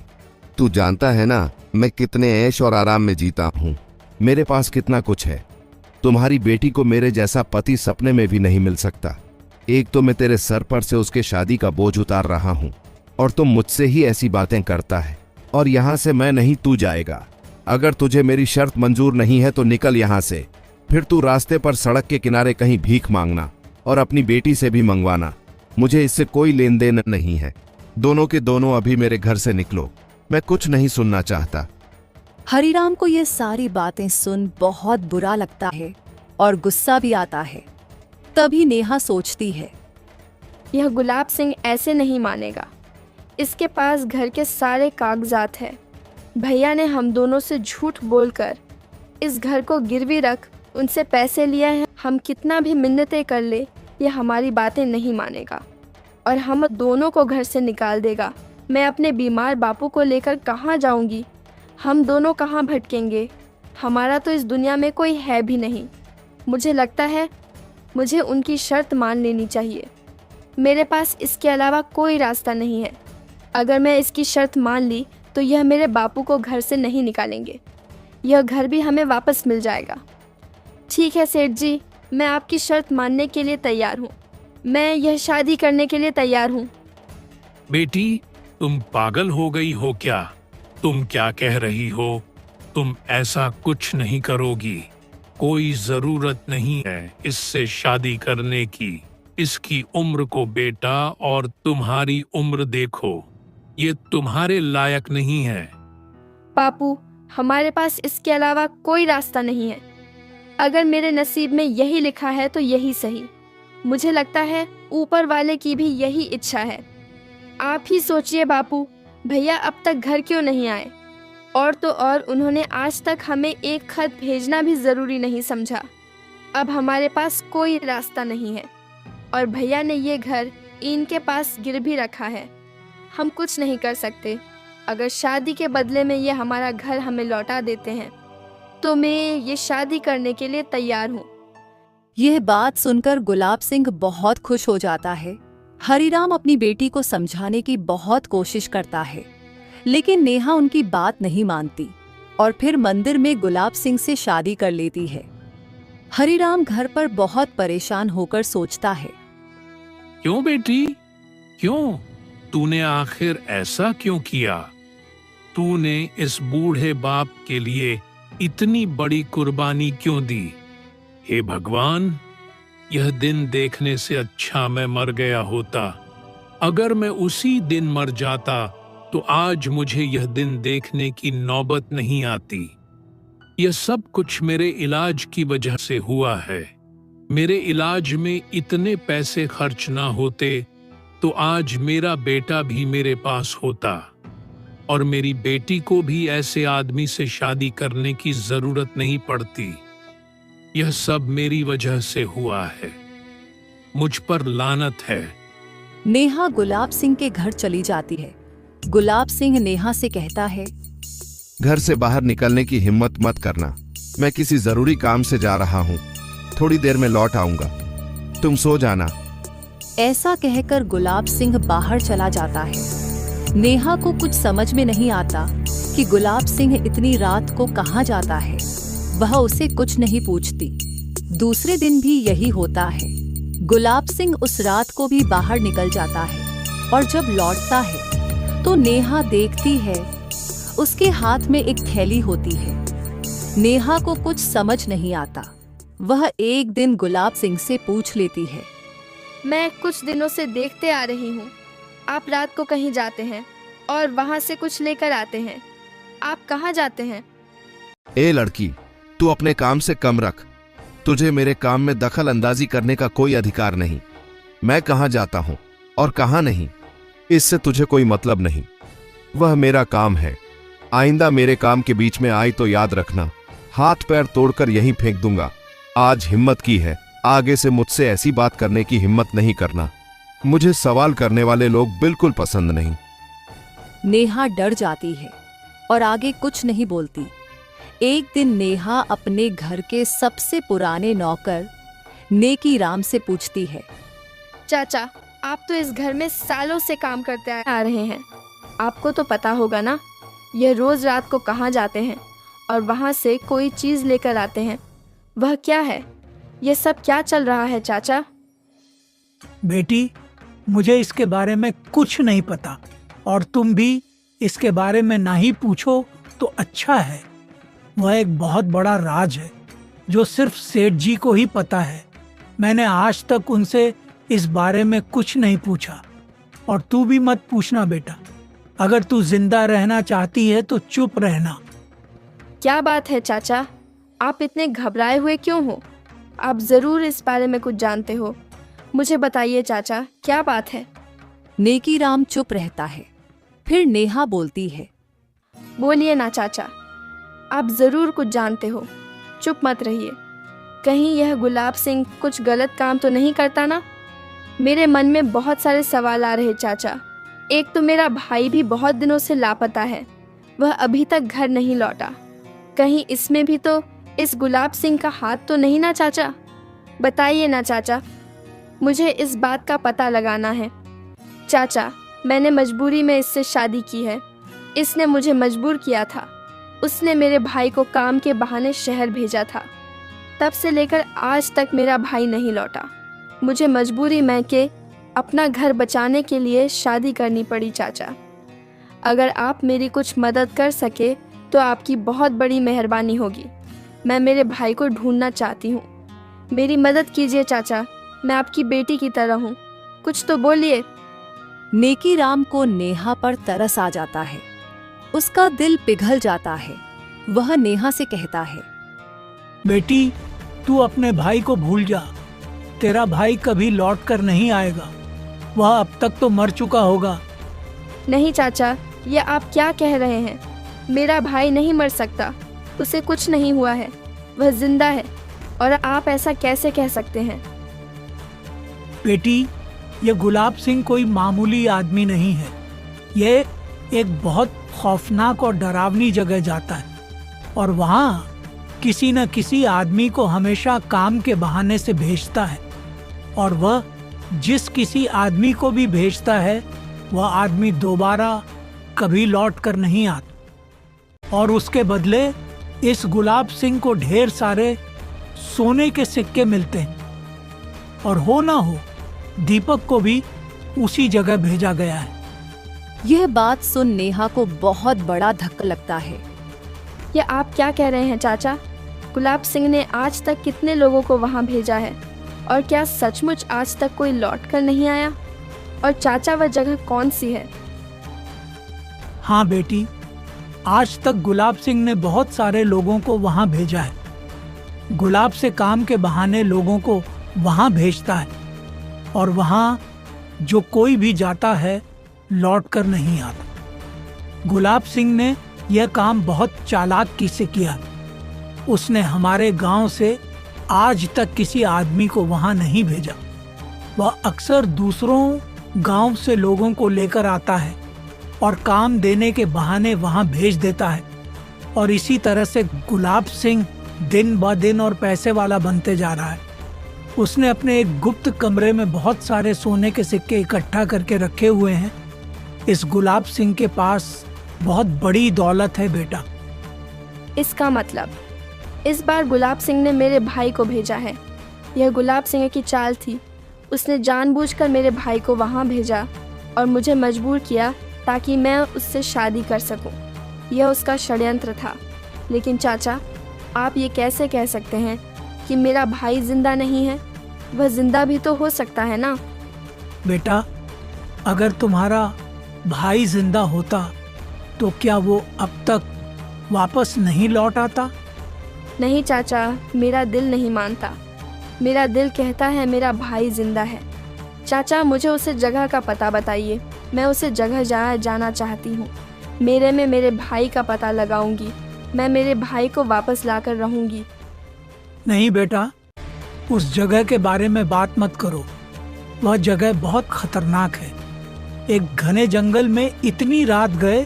तू जानता है ना मैं कितने ऐश और आराम में जीता हूं। मेरे पास कितना कुछ है। तुम्हारी बेटी को मेरे जैसा पति सपने में भी नहीं मिल सकता। एक तो मैं तेरे सर पर से उसके शादी का बोझ उतार रहा हूं और तुम मुझसे ही ऐसी बातें करता है। और यहां से मैं नहीं, तू जाएगा। अगर तुझे मेरी शर्त मंजूर नहीं है तो निकल यहां से। फिर तू रास्ते पर सड़क के किनारे कहीं भीख मांगना और अपनी बेटी से भी मंगवाना। मुझे इससे कोई लेन देन नहीं है। दोनों के दोनों अभी मेरे घर से निकलो। मैं कुछ नहीं सुनना चाहता। हरिराम को ये सारी बातें सुन बहुत बुरा लगता है और गुस्सा भी आता है। तभी नेहा सोचती है, यह गुलाब सिंह ऐसे नहीं मानेगा। इसके पास घर के सारे कागजात हैं। भैया ने हम दोनों से झूठ बोलकर इस घर को गिरवी रख उनसे पैसे लिए हैं। हम कितना भी मिन्नतें कर ले, ये हमारी बातें नहीं मानेगा और हम दोनों को घर से निकाल देगा। मैं अपने बीमार बापू को लेकर कहाँ जाऊंगी? हम दोनों कहाँ भटकेंगे? हमारा तो इस दुनिया में कोई है भी नहीं। मुझे लगता है मुझे उनकी शर्त मान लेनी चाहिए। मेरे पास इसके अलावा कोई रास्ता नहीं है। अगर मैं इसकी शर्त मान ली तो यह मेरे बापू को घर से नहीं निकालेंगे। यह घर भी हमें वापस मिल जाएगा। ठीक है सेठ जी, मैं आपकी शर्त मानने के लिए तैयार हूँ। मैं यह शादी करने के लिए तैयार हूँ। बेटी, तुम पागल हो गई हो क्या? तुम क्या कह रही हो? तुम ऐसा कुछ नहीं करोगी। कोई जरूरत नहीं है इससे शादी करने की। इसकी उम्र को बेटा और तुम्हारी उम्र देखो, ये तुम्हारे लायक नहीं है। बापू, हमारे पास इसके अलावा कोई रास्ता नहीं है। अगर मेरे नसीब में यही लिखा है तो यही सही। मुझे लगता है ऊपर वाले की भी यही इच्छा है। आप ही सोचिए बापू, भैया अब तक घर क्यों नहीं आए? और तो और उन्होंने आज तक हमें एक खत भेजना भी ज़रूरी नहीं समझा। अब हमारे पास कोई रास्ता नहीं है और भैया ने ये घर इनके पास गिर भी रखा है। हम कुछ नहीं कर सकते। अगर शादी के बदले में ये हमारा घर हमें लौटा देते हैं तो मैं ये शादी करने के लिए तैयार हूँ। यह बात सुनकर गुलाब सिंह बहुत खुश हो जाता है। हरिराम अपनी बेटी को समझाने की बहुत कोशिश करता है, लेकिन नेहा उनकी बात नहीं मानती और फिर मंदिर में गुलाब सिंह से शादी कर लेती है। हरिराम घर पर बहुत परेशान होकर सोचता है, क्यों बेटी, क्यों? तूने आखिर ऐसा क्यों किया? तूने इस बूढ़े बाप के लिए इतनी बड़ी कुर्बानी क्यों दी? हे भगवान, यह दिन देखने से अच्छा मैं मर गया होता। अगर मैं उसी दिन मर जाता तो आज मुझे यह दिन देखने की नौबत नहीं आती। यह सब कुछ मेरे इलाज की वजह से हुआ है। मेरे इलाज में इतने पैसे खर्च ना होते तो आज मेरा बेटा भी मेरे पास होता और मेरी बेटी को भी ऐसे आदमी से शादी करने की जरूरत नहीं पड़ती। यह सब मेरी वजह से हुआ है। मुझ पर लानत है। नेहा गुलाब सिंह के घर चली जाती है। गुलाब सिंह नेहा से कहता है, घर से बाहर निकलने की हिम्मत मत करना। मैं किसी जरूरी काम से जा रहा हूँ। थोड़ी देर में लौट आऊंगा। तुम सो जाना। ऐसा कहकर गुलाब सिंह बाहर चला जाता है। नेहा को कुछ समझ में नहीं आता कि गुलाब सिंह इतनी रात को कहाँ जाता है। वह उसे कुछ नहीं पूछती। दूसरे दिन भी यही होता है। गुलाब सिंह उस रात को भी बाहर निकल जाता है और जब लौटता है तो नेहा देखती है उसके हाथ में एक थैली होती है। नेहा को कुछ समझ नहीं आता। वह एक दिन गुलाब सिंह से पूछ लेती है, मैं कुछ दिनों से देखते आ रही हूँ, आप रात को कहीं जाते हैं और वहाँ से कुछ लेकर आते हैं। आप कहाँ जाते हैं? ए लड़की, तू अपने काम से कम रख। तुझे मेरे काम में दखल अंदाजी करने का कोई अधिकार नहीं। मैं कहाँ जाता हूँ और कहाँ नहीं, इससे तुझे कोई मतलब नहीं। वह मेरा काम है। आइंदा मेरे काम के बीच में आई तो याद रखना, हाथ पैर तोड़कर यहीं फेंक दूंगा। आज हिम्मत की है, आगे से मुझसे ऐसी बात करने की हिम्मत नहीं करना। मुझे सवाल करने वाले लोग बिल्कुल पसंद नहीं। नेहा डर जाती है और आगे कुछ नहीं बोलती। एक दिन नेहा अपने घर के सबसे पुराने नौकर नेकी राम से पूछती है, चाचा, आप तो इस घर में सालों से काम करते आ रहे हैं। आपको तो पता होगा ना, यह रोज रात को कहाँ जाते हैं और वहाँ से कोई चीज़ लेकर आते हैं। वह क्या है? यह सब क्या चल रहा है चाचा? बेटी, मुझे इसके बारे में कुछ नहीं पता और तुम भी इसके बारे में ना ही पूछो तो अच्छा है। वह एक बहुत बड़ा राज है जो सिर्फ सेठ जी को ही पता है। मैंने आज तक उनसे इस बारे में कुछ नहीं पूछा और तू भी मत पूछना बेटा। अगर तू जिंदा रहना चाहती है तो चुप रहना। क्या बात है चाचा, आप इतने घबराए हुए क्यों हो? आप ज़रूर इस बारे में कुछ जानते हो। मुझे बताइए चाचा, क्या बात है? नेकी राम चुप रहता है। फिर नेहा बोलती है, बोलिए ना चाचा, आप ज़रूर कुछ जानते हो। चुप मत रहिए। कहीं यह गुलाब सिंह कुछ गलत काम तो नहीं करता ना? मेरे मन में बहुत सारे सवाल आ रहे चाचा। एक तो मेरा भाई भी बहुत दिनों से लापता है, वह अभी तक घर नहीं लौटा। कहीं इसमें भी तो इस गुलाब सिंह का हाथ तो नहीं ना चाचा? बताइए ना चाचा, मुझे इस बात का पता लगाना है। चाचा, मैंने मजबूरी में इससे शादी की है। इसने मुझे मजबूर किया था। उसने मेरे भाई को काम के बहाने शहर भेजा था। तब से लेकर आज तक मेरा भाई नहीं लौटा। मुझे मजबूरी में के अपना घर बचाने के लिए शादी करनी पड़ी चाचा। अगर आप मेरी कुछ मदद कर सके तो आपकी बहुत बड़ी मेहरबानी होगी। मैं मेरे भाई को ढूंढना चाहती हूँ। मेरी मदद कीजिए चाचा, मैं आपकी बेटी की तरह हूँ। कुछ तो बोलिए। नेकी राम को नेहा पर तरस आ जाता है। उसका दिल पिघल जाता है। वह नेहा से कहता है, बेटी, तू अपने भाई को भूल जा। तेरा भाई कभी लौट कर नहीं आएगा। वह अब तक तो मर चुका होगा। नहीं चाचा, ये आप क्या कह रहे हैं? मेरा भाई नहीं मर सकता। उसे कुछ नहीं हुआ है, वह जिंदा है। और आप ऐसा कैसे कह सकते हैं? बेटी, ये गुलाब सिंह कोई मामूली आदमी नहीं है। ये एक बहुत खौफनाक और डरावनी जगह जाता है और वहाँ किसी न किसी आदमी को हमेशा काम के बहाने से भेजता है और वह जिस किसी आदमी को भी भेजता है वह आदमी दोबारा कभी लौट कर नहीं आता। और उसके बदले इस गुलाब सिंह को ढेर सारे सोने के सिक्के मिलते हैं। और हो ना हो, दीपक को भी उसी जगह भेजा गया है। यह बात सुन नेहा को बहुत बड़ा धक्का लगता है। ये आप क्या कह रहे हैं चाचा? गुलाब सिंह ने आज तक कितने लोगों को वहाँ भेजा है और क्या सचमुच आज तक कोई लौट कर नहीं आया? और चाचा, वह जगह कौन सी है? हाँ बेटी, आज तक गुलाब सिंह ने बहुत सारे लोगों को वहाँ भेजा है। गुलाब से काम के बहाने लोगों को वहाँ भेजता है और वहाँ जो कोई भी जाता है लौट कर नहीं आता। गुलाब सिंह ने यह काम बहुत चालाकी से किया। उसने हमारे गांव से आज तक किसी आदमी को वहां नहीं भेजा। वह अक्सर दूसरों गांव से लोगों को लेकर आता है और काम देने के बहाने वहां भेज देता है। और इसी तरह से गुलाब सिंह दिन ब दिन और पैसे वाला बनते जा रहा है। उसने अपने एक गुप्त कमरे में बहुत सारे सोने के सिक्के इकट्ठा करके रखे हुए हैं। इस गुलाब सिंह के पास बहुत बड़ी दौलत है बेटा। इसका मतलब इस बार गुलाब सिंह ने मेरे भाई को भेजा है। यह गुलाब सिंह की चाल थी। उसने जानबूझकर मेरे भाई को वहाँ भेजा और मुझे मजबूर किया ताकि मैं उससे शादी कर सकूं। यह उसका षड्यंत्र था। लेकिन चाचा, आप ये कैसे कह सकते हैं कि मेरा भाई जिंदा नहीं है? वह जिंदा भी तो हो सकता है ना। बेटा, अगर तुम्हारा भाई जिंदा होता तो क्या वो अब तक वापस नहीं लौट आता? नहीं चाचा, मेरा दिल नहीं मानता। मेरा दिल कहता है मेरा भाई जिंदा है। चाचा, मुझे उसे जगह का पता बताइए। मैं उसे जगह जाना चाहती हूँ। मेरे में मेरे भाई का पता लगाऊंगी। मैं मेरे भाई को वापस लाकर रहूंगी। नहीं बेटा, उस जगह के बारे में बात मत करो। वह जगह बहुत खतरनाक है। एक घने जंगल में इतनी रात गए,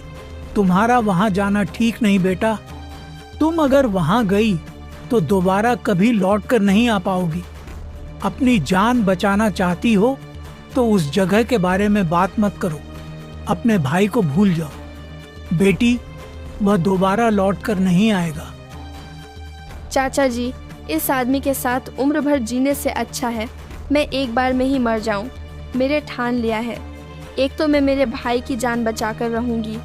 तुम्हारा वहां जाना ठीक नहीं बेटा। तुम अगर वहां गई तो दोबारा कभी लौट कर नहीं आ पाओगी। अपनी जान बचाना चाहती हो तो उस जगह के बारे में बात मत करो। अपने भाई को भूल जाओ। बेटी, वह दोबारा लौट कर नहीं आएगा। चाचा जी, इस आदमी के साथ उम्र भर जीने से अच्छा है मैं एक बार में ही मर जाऊं। मेरे ठान लिया है। एक तो मैं मेरे भाई की जान बचाकर रहूंगी,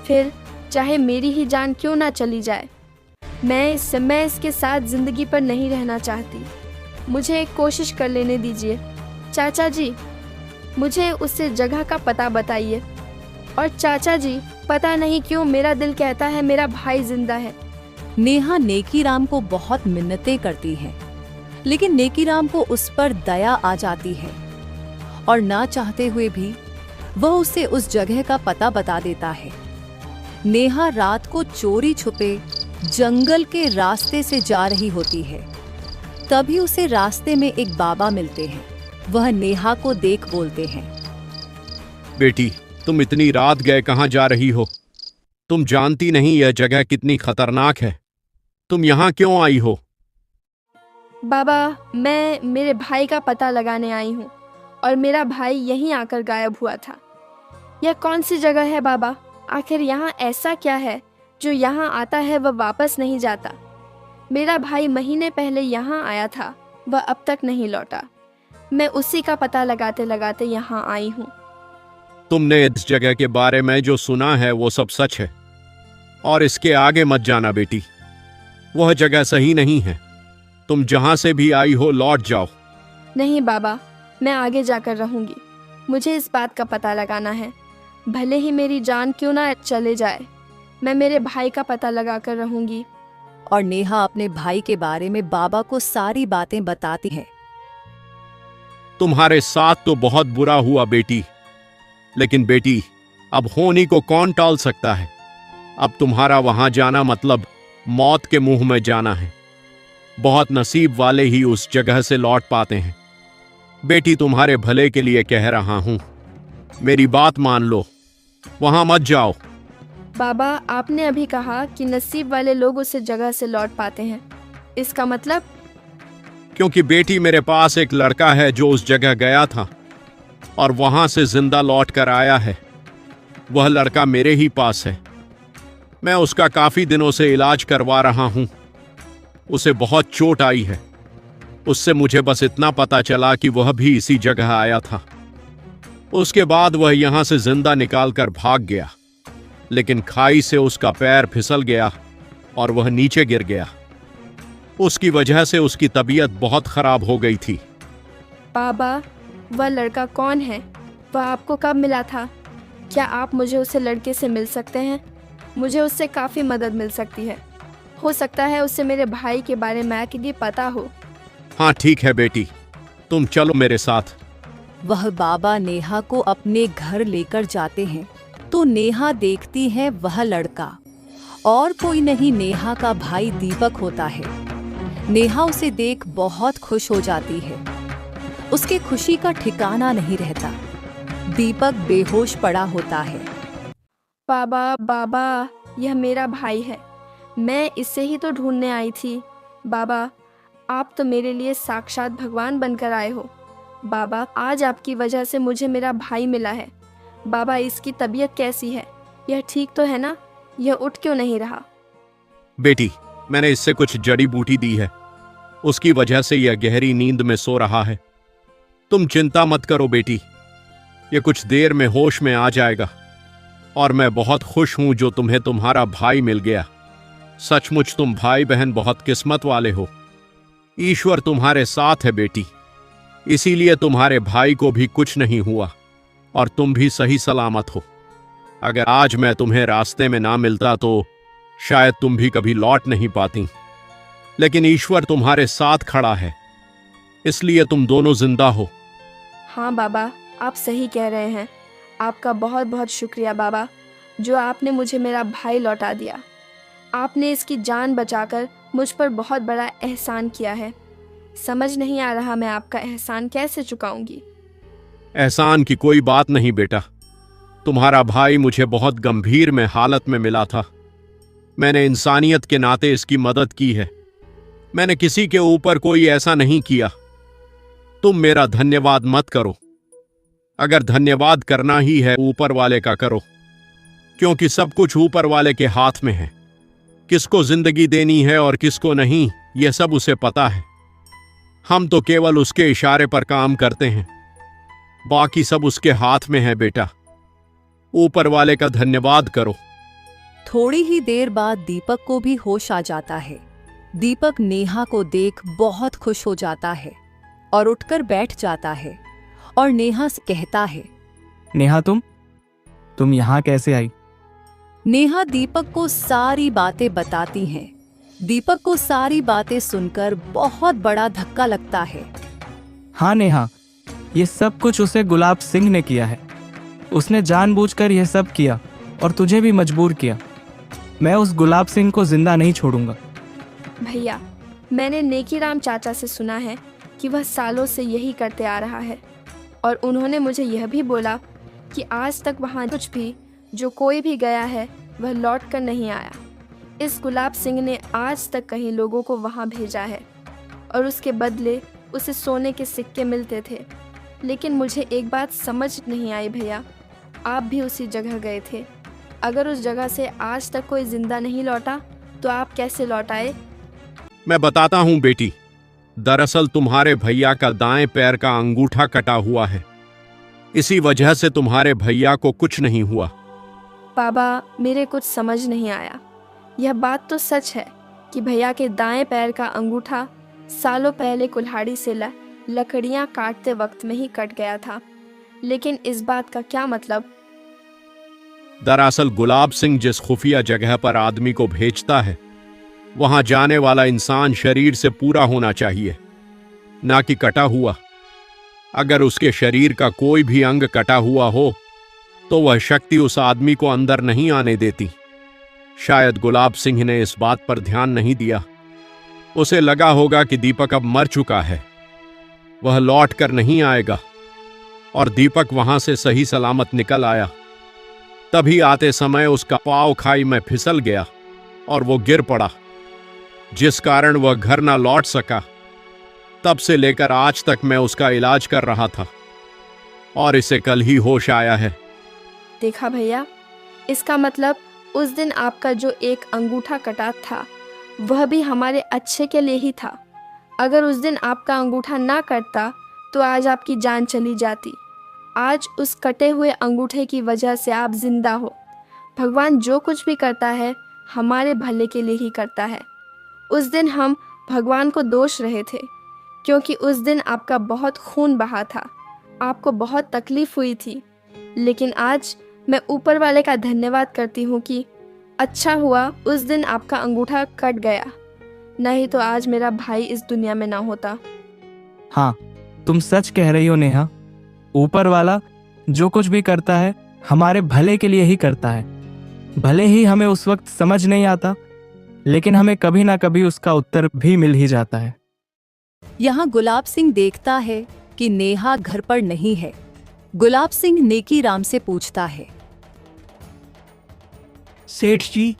फिर चाहे मेरी ही जान क्यों ना चली जाए। मैं इसके साथ जिंदगी पर नहीं रहना चाहती। मुझे एक कोशिश कर लेने दीजिए। चाचा जी, मुझे उससे जगह का पता बताइए। और चाचा जी, पता नहीं क्यों मेरा दिल कहता है मेरा भाई जिंदा है। नेहा नेकीराम को बहुत मिन्नतें करती है, लेकिन नेकीराम को उस पर दया आ जाती है और ना चाहते हुए भी वह उसे उस जगह का पता बता देता है। नेहा रात को चोरी छुपे जंगल के रास्ते से जा रही होती है। तभी उसे रास्ते में एक बाबा मिलते हैं। वह नेहा को देख बोलते हैं, बेटी, तुम इतनी रात गए कहाँ जा रही हो? तुम जानती नहीं यह जगह कितनी खतरनाक है। तुम यहाँ क्यों आई हो? बाबा, मैं मेरे भाई का पता लगाने आई हूँ और मेरा भाई यहीं आकर गायब हुआ था। यह कौन सी जगह है बाबा? आखिर यहाँ ऐसा क्या है जो यहाँ आता है वह वापस नहीं जाता? मेरा भाई महीने पहले यहाँ आया था, वह अब तक नहीं लौटा। मैं उसी का पता लगाते लगाते यहाँ आई हूँ। तुमने इस जगह के बारे में जो सुना है वो सब सच है, और इसके आगे मत जाना बेटी। वह जगह सही नहीं है। तुम जहाँ से भी आई हो लौट जाओ। नहीं बाबा, मैं आगे जाकर रहूँगी। मुझे इस बात का पता लगाना है। भले ही मेरी जान क्यों ना चले जाए, मैं मेरे भाई का पता लगाकर रहूँगी। और नेहा अपने भाई के बारे में बाबा को सारी बातें बताती है। तुम्हारे साथ तो बहुत बुरा हुआ बेटी, लेकिन बेटी, अब होनी को कौन टाल सकता है? अब तुम्हारा वहां जाना मतलब मौत के मुंह में जाना है। बहुत नसीब वाले ही उस जगह से लौट पाते हैं। बेटी, तुम्हारे भले के लिए कह रहा हूं, मेरी बात मान लो, वहां मत जाओ। बाबा, आपने अभी कहा कि नसीब वाले लोग उस जगह से लौट पाते हैं। इसका मतलब? क्योंकि बेटी, मेरे पास एक लड़का है जो उस जगह गया था और वहां से जिंदा लौट कर आया है। वह लड़का मेरे ही पास है। मैं उसका काफी दिनों से इलाज करवा रहा हूं। उसे बहुत चोट आई है। उससे मुझे बस इतना पता चला कि वह भी इसी जगह आया था। उसके बाद वह यहां से जिंदा निकाल कर भाग गया, लेकिन खाई से उसका पैर फिसल गया और वह नीचे गिर गया। उसकी वजह से उसकी तबीयत बहुत खराब हो गई थी। बाबा, वह लड़का कौन है? वह आपको कब मिला था? क्या आप मुझे उसे लड़के से मिल सकते हैं? मुझे उससे काफ़ी मदद मिल सकती है। हो सकता है उससे मेरे भाई के बारे में कि पता हो। हाँ ठीक है बेटी, तुम चलो मेरे साथ। वह बाबा नेहा को अपने घर लेकर जाते हैं तो नेहा देखती है वह लड़का और कोई नहीं, नेहा का भाई दीपक होता है। नेहा उसे देख बहुत खुश हो जाती है। उसके खुशी का ठिकाना नहीं रहता। दीपक बेहोश पड़ा होता है। बाबा, बाबा, यह मेरा भाई है। मैं इससे ही तो ढूंढने आई थी। बाबा, आप तो मेरे लिए साक्षात भगवान बनकर आए हो। बाबा, आज आपकी वजह से मुझे मेरा भाई मिला है। बाबा, इसकी तबीयत कैसी है? यह ठीक तो है ना? यह उठ क्यों नहीं रहा? बेटी, मैंने इससे कुछ जड़ी बूटी दी है, उसकी वजह से यह गहरी नींद में सो रहा है। तुम चिंता मत करो बेटी, यह कुछ देर में होश में आ जाएगा। और मैं बहुत खुश हूं जो तुम्हें तुम्हारा भाई मिल गया। सचमुच तुम भाई बहन बहुत किस्मत वाले हो। ईश्वर तुम्हारे साथ है बेटी, इसीलिए तुम्हारे भाई को भी कुछ नहीं हुआ और तुम भी सही सलामत हो। अगर आज मैं तुम्हें रास्ते में ना मिलता तो शायद तुम भी कभी लौट नहीं पाती, लेकिन ईश्वर तुम्हारे साथ खड़ा है, इसलिए तुम दोनों जिंदा हो। हाँ बाबा, आप सही कह रहे हैं। आपका बहुत बहुत शुक्रिया बाबा, जो आपने मुझे मेरा भाई लौटा दिया। आपने इसकी जान बचाकर मुझ पर बहुत बड़ा एहसान किया है। समझ नहीं आ रहा मैं आपका एहसान कैसे चुकाऊंगी। एहसान की कोई बात नहीं बेटा, तुम्हारा भाई मुझे बहुत गंभीर में हालत में मिला था। मैंने इंसानियत के नाते इसकी मदद की है। मैंने किसी के ऊपर कोई ऐसा नहीं किया। तुम मेरा धन्यवाद मत करो। अगर धन्यवाद करना ही है ऊपर वाले का करो, क्योंकि सब कुछ ऊपर वाले के हाथ में है। किसको जिंदगी देनी है और किसको नहीं, यह सब उसे पता है। हम तो केवल उसके इशारे पर काम करते हैं, बाकी सब उसके हाथ में है बेटा। ऊपर वाले का धन्यवाद करो। थोड़ी ही देर बाद दीपक को भी होश आ जाता है। दीपक नेहा को देख बहुत खुश हो जाता है और उठकर बैठ जाता है और नेहा से कहता है, नेहा, तुम यहाँ कैसे आई? नेहा दीपक को सारी बातें बताती हैं। दीपक को सारी बातें सुनकर बहुत बड़ा धक्का लगता है। हाँ नेहा, ये सब कुछ उसे गुलाब सिंह ने किया है। उसने जानबूझकर यह सब किया और तुझे भी मजबूर किया। मैं उस गुलाब सिंह को जिंदा नहीं छोड़ूंगा। भैया, मैंने नेकीराम चाचा से सुना है कि वह सालों से यही करते आ रहा है, और उन्होंने मुझे यह भी बोला कि आज तक वहाँ कुछ भी जो कोई भी गया है वह लौट कर नहीं आया। इस गुलाब सिंह ने आज तक कई लोगों को वहाँ भेजा है और उसके बदले उसे सोने के सिक्के मिलते थे। लेकिन मुझे एक बात समझ नहीं आई भैया, आप भी उसी जगह गए थे। अगर उस जगह से आज तक कोई जिंदा नहीं लौटा तो आप कैसे लौट आए? मैं बताता हूं बेटी, दरअसल तुम्हारे भैया का दाएं पैर का अंगूठा कटा हुआ है, इसी वजह से तुम्हारे भैया को कुछ नहीं हुआ। बाबा, मेरे कुछ समझ नहीं आया। यह बात तो सच है कि भैया के दाएं पैर का अंगूठा सालों पहले कुल्हाड़ी से लकड़ियां काटते वक्त में ही कट गया था, लेकिन इस बात का क्या मतलब? दरअसल गुलाब सिंह जिस खुफिया जगह पर आदमी को भेजता है, वहां जाने वाला इंसान शरीर से पूरा होना चाहिए, ना कि कटा हुआ। अगर उसके शरीर का कोई भी अंग कटा हुआ हो तो वह शक्ति उस आदमी को अंदर नहीं आने देती। शायद गुलाब सिंह ने इस बात पर ध्यान नहीं दिया। उसे लगा होगा कि दीपक अब मर चुका है, वह लौट कर नहीं आएगा, और दीपक वहां से सही सलामत निकल आया। तभी आते समय उसका पांव खाई में फिसल गया और वो गिर पड़ा, जिस कारण वह घर ना लौट सका। तब से लेकर आज तक मैं उसका इलाज कर रहा था और इसे कल ही होश आया है। देखा भैया, इसका मतलब उस दिन आपका जो एक अंगूठा कटा था वह भी हमारे अच्छे के लिए ही था। अगर उस दिन आपका अंगूठा ना कटता तो आज आपकी जान चली जाती। आज उस कटे हुए अंगूठे की वजह से आप जिंदा हो। भगवान जो कुछ भी करता है हमारे भले के लिए ही करता है। उस दिन हम भगवान को दोष रहे थे, क्योंकि उस दिन आपका बहुत खून बहा था, आपको बहुत तकलीफ हुई थी। लेकिन आज मैं ऊपर वाले का धन्यवाद करती हूँ कि अच्छा हुआ उस दिन आपका अंगूठा कट गया, नहीं तो आज मेरा भाई इस दुनिया में ना होता। हाँ, तुम सच कह रही हो नेहा। ऊपर वाला जो कुछ भी करता है हमारे भले के लिए ही करता है। भले ही हमें उस वक्त समझ नहीं आता, लेकिन हमें कभी ना कभी उसका उत्तर भी मिल ही जाता है। यहाँ गुलाब सिंह देखता है कि नेहा घर पर नहीं है। गुलाब सिंह नेकीराम से पूछता है, सेठ जी,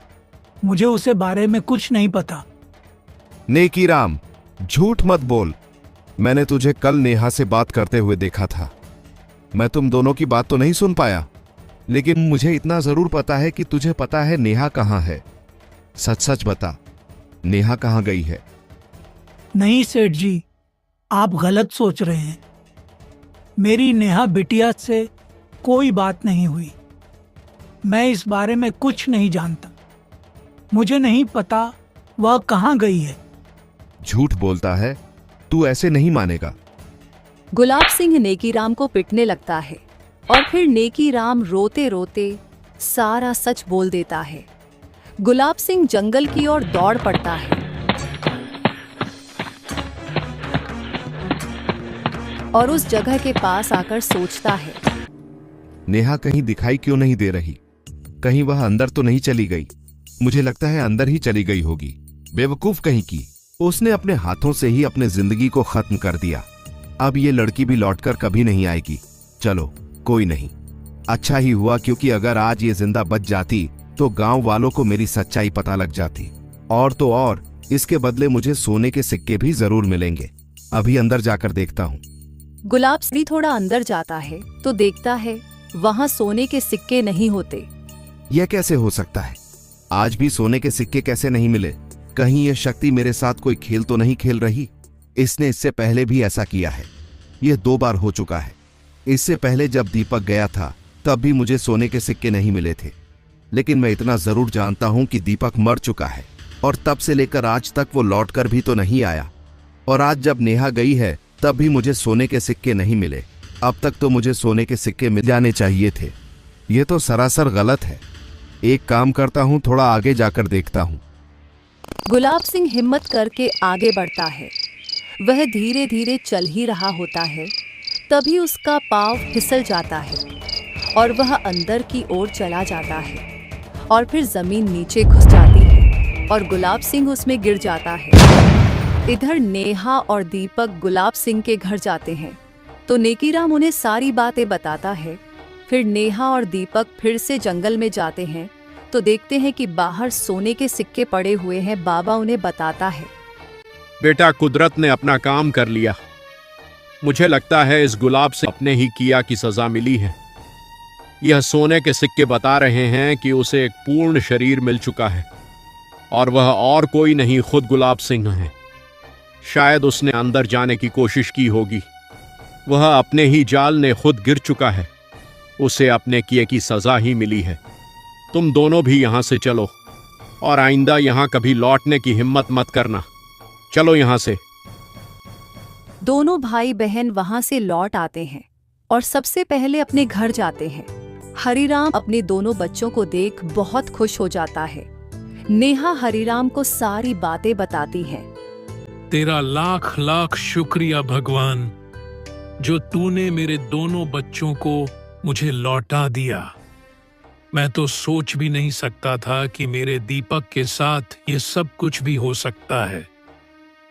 मुझे उसे बारे में कुछ नहीं पता। नेकीराम, झूठ मत बोल। मैंने तुझे कल नेहा से बात करते हुए देखा था। मैं तुम दोनों की बात तो नहीं सुन पाया, लेकिन मुझे इतना जरूर पता है कि तुझे पता है नेहा कहाँ है। सच सच बता, नेहा कहाँ गई है? नहीं सेठ जी, आप गलत सोच रहे हैं। मेरी नेहा बिटिया से कोई बात नहीं हुई। मैं इस बारे में कुछ नहीं जानता। मुझे नहीं पता वह कहाँ गई है। झूठ बोलता है, तू ऐसे नहीं मानेगा। गुलाब सिंह नेकीराम को पिटने लगता है और फिर नेकीराम रोते रोते सारा सच बोल देता है। गुलाब सिंह जंगल की ओर दौड़ पड़ता है और उस जगह के पास आकर सोचता है, नेहा कहीं दिखाई क्यों नहीं दे रही? कहीं वह अंदर तो नहीं चली गई? मुझे लगता है अंदर ही चली गई होगी। बेवकूफ कहीं की, उसने अपने हाथों से ही अपने जिंदगी को खत्म कर दिया। अब ये लड़की भी लौटकर कभी नहीं आएगी। चलो कोई नहीं, अच्छा ही हुआ, क्योंकि अगर आज ये जिंदा बच जाती तो गांव वालों को मेरी सच्चाई पता लग जाती। और तो और इसके बदले मुझे सोने के सिक्के भी जरूर मिलेंगे। अभी अंदर जाकर देखता हूँ। गुलाब सिंह थोड़ा अंदर जाता है तो देखता है वहां सोने के सिक्के नहीं होते। यह कैसे हो सकता है? आज भी सोने के सिक्के कैसे नहीं मिले? कहीं यह शक्ति मेरे साथ कोई खेल तो नहीं खेल रही? इसने इससे पहले भी ऐसा किया है। यह 2 बार हो चुका है। इससे पहले जब दीपक गया था तब भी मुझे सोने के सिक्के नहीं मिले थे, लेकिन मैं इतना जरूर जानता हूं कि दीपक मर चुका है और तब से लेकर आज तक वो लौटकर भी तो नहीं आया। और आज जब नेहा गई है तब भी मुझे सोने के सिक्के नहीं मिले। अब तक तो मुझे सोने के सिक्के मिल जाने चाहिए थे। ये तो सरासर गलत है। एक काम करता हूं, थोड़ा आगे जाकर देखता हूं। गुलाब सिंह हिम्मत करके आगे बढ़ता है। वह धीरे धीरे चल ही रहा होता है, तभी उसका पांव फिसल जाता है और वह अंदर की ओर चला जाता है और फिर जमीन नीचे घुस जाती है और गुलाब सिंह उसमें गिर जाता है। इधर नेहा और दीपक गुलाब सिंह के घर जाते हैं तो नेकीराम उन्हें सारी बातें बताता है। फिर नेहा और दीपक फिर से जंगल में जाते हैं तो देखते हैं कि बाहर सोने के सिक्के पड़े हुए हैं। बाबा उन्हें बताता है, बेटा, कुदरत ने अपना काम कर लिया। मुझे लगता है इस गुलाब से अपने ही किया की सजा मिली है। यह सोने के सिक्के बता रहे हैं कि उसे एक पूर्ण शरीर मिल चुका है और वह और कोई नहीं, खुद गुलाब सिंह है। शायद उसने अंदर जाने की कोशिश की होगी। वह अपने ही जाल ने खुद गिर चुका है। उसे अपने किए की सजा ही मिली है। तुम दोनों भी यहां से चलो और आइंदा यहां कभी लौटने की हिम्मत मत करना। चलो यहां से। दोनों भाई बहन वहां से लौट आते हैं और सबसे पहले अपने घर जाते हैं। हरिराम अपने दोनों बच्चों को देख बहुत खुश हो जाता है। नेहा हरिराम को सारी बातें बताती है। तेरा लाख लाख शुक्रिया भगवान, जो तूने मेरे दोनों बच्चों को मुझे लौटा दिया। मैं तो सोच भी नहीं सकता था कि मेरे दीपक के साथ ये सब कुछ भी हो सकता है।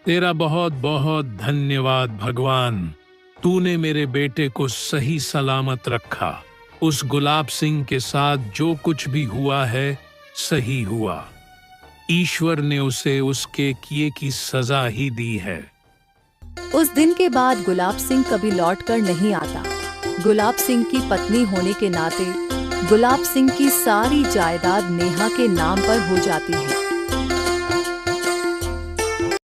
तेरा बहुत बहुत धन्यवाद भगवान। तूने मेरे बेटे को सही सलामत रखा। उस गुलाब सिंह के साथ जो कुछ भी हुआ है सही हुआ। ईश्वर ने उसे उसके किए की सजा ही दी है। उस दिन के बाद गुलाब सिंह कभी लौटकर नहीं आता। गुलाब सिंह की पत्नी होने के नाते गुलाब सिंह की सारी जायदाद नेहा के नाम पर हो जाती है।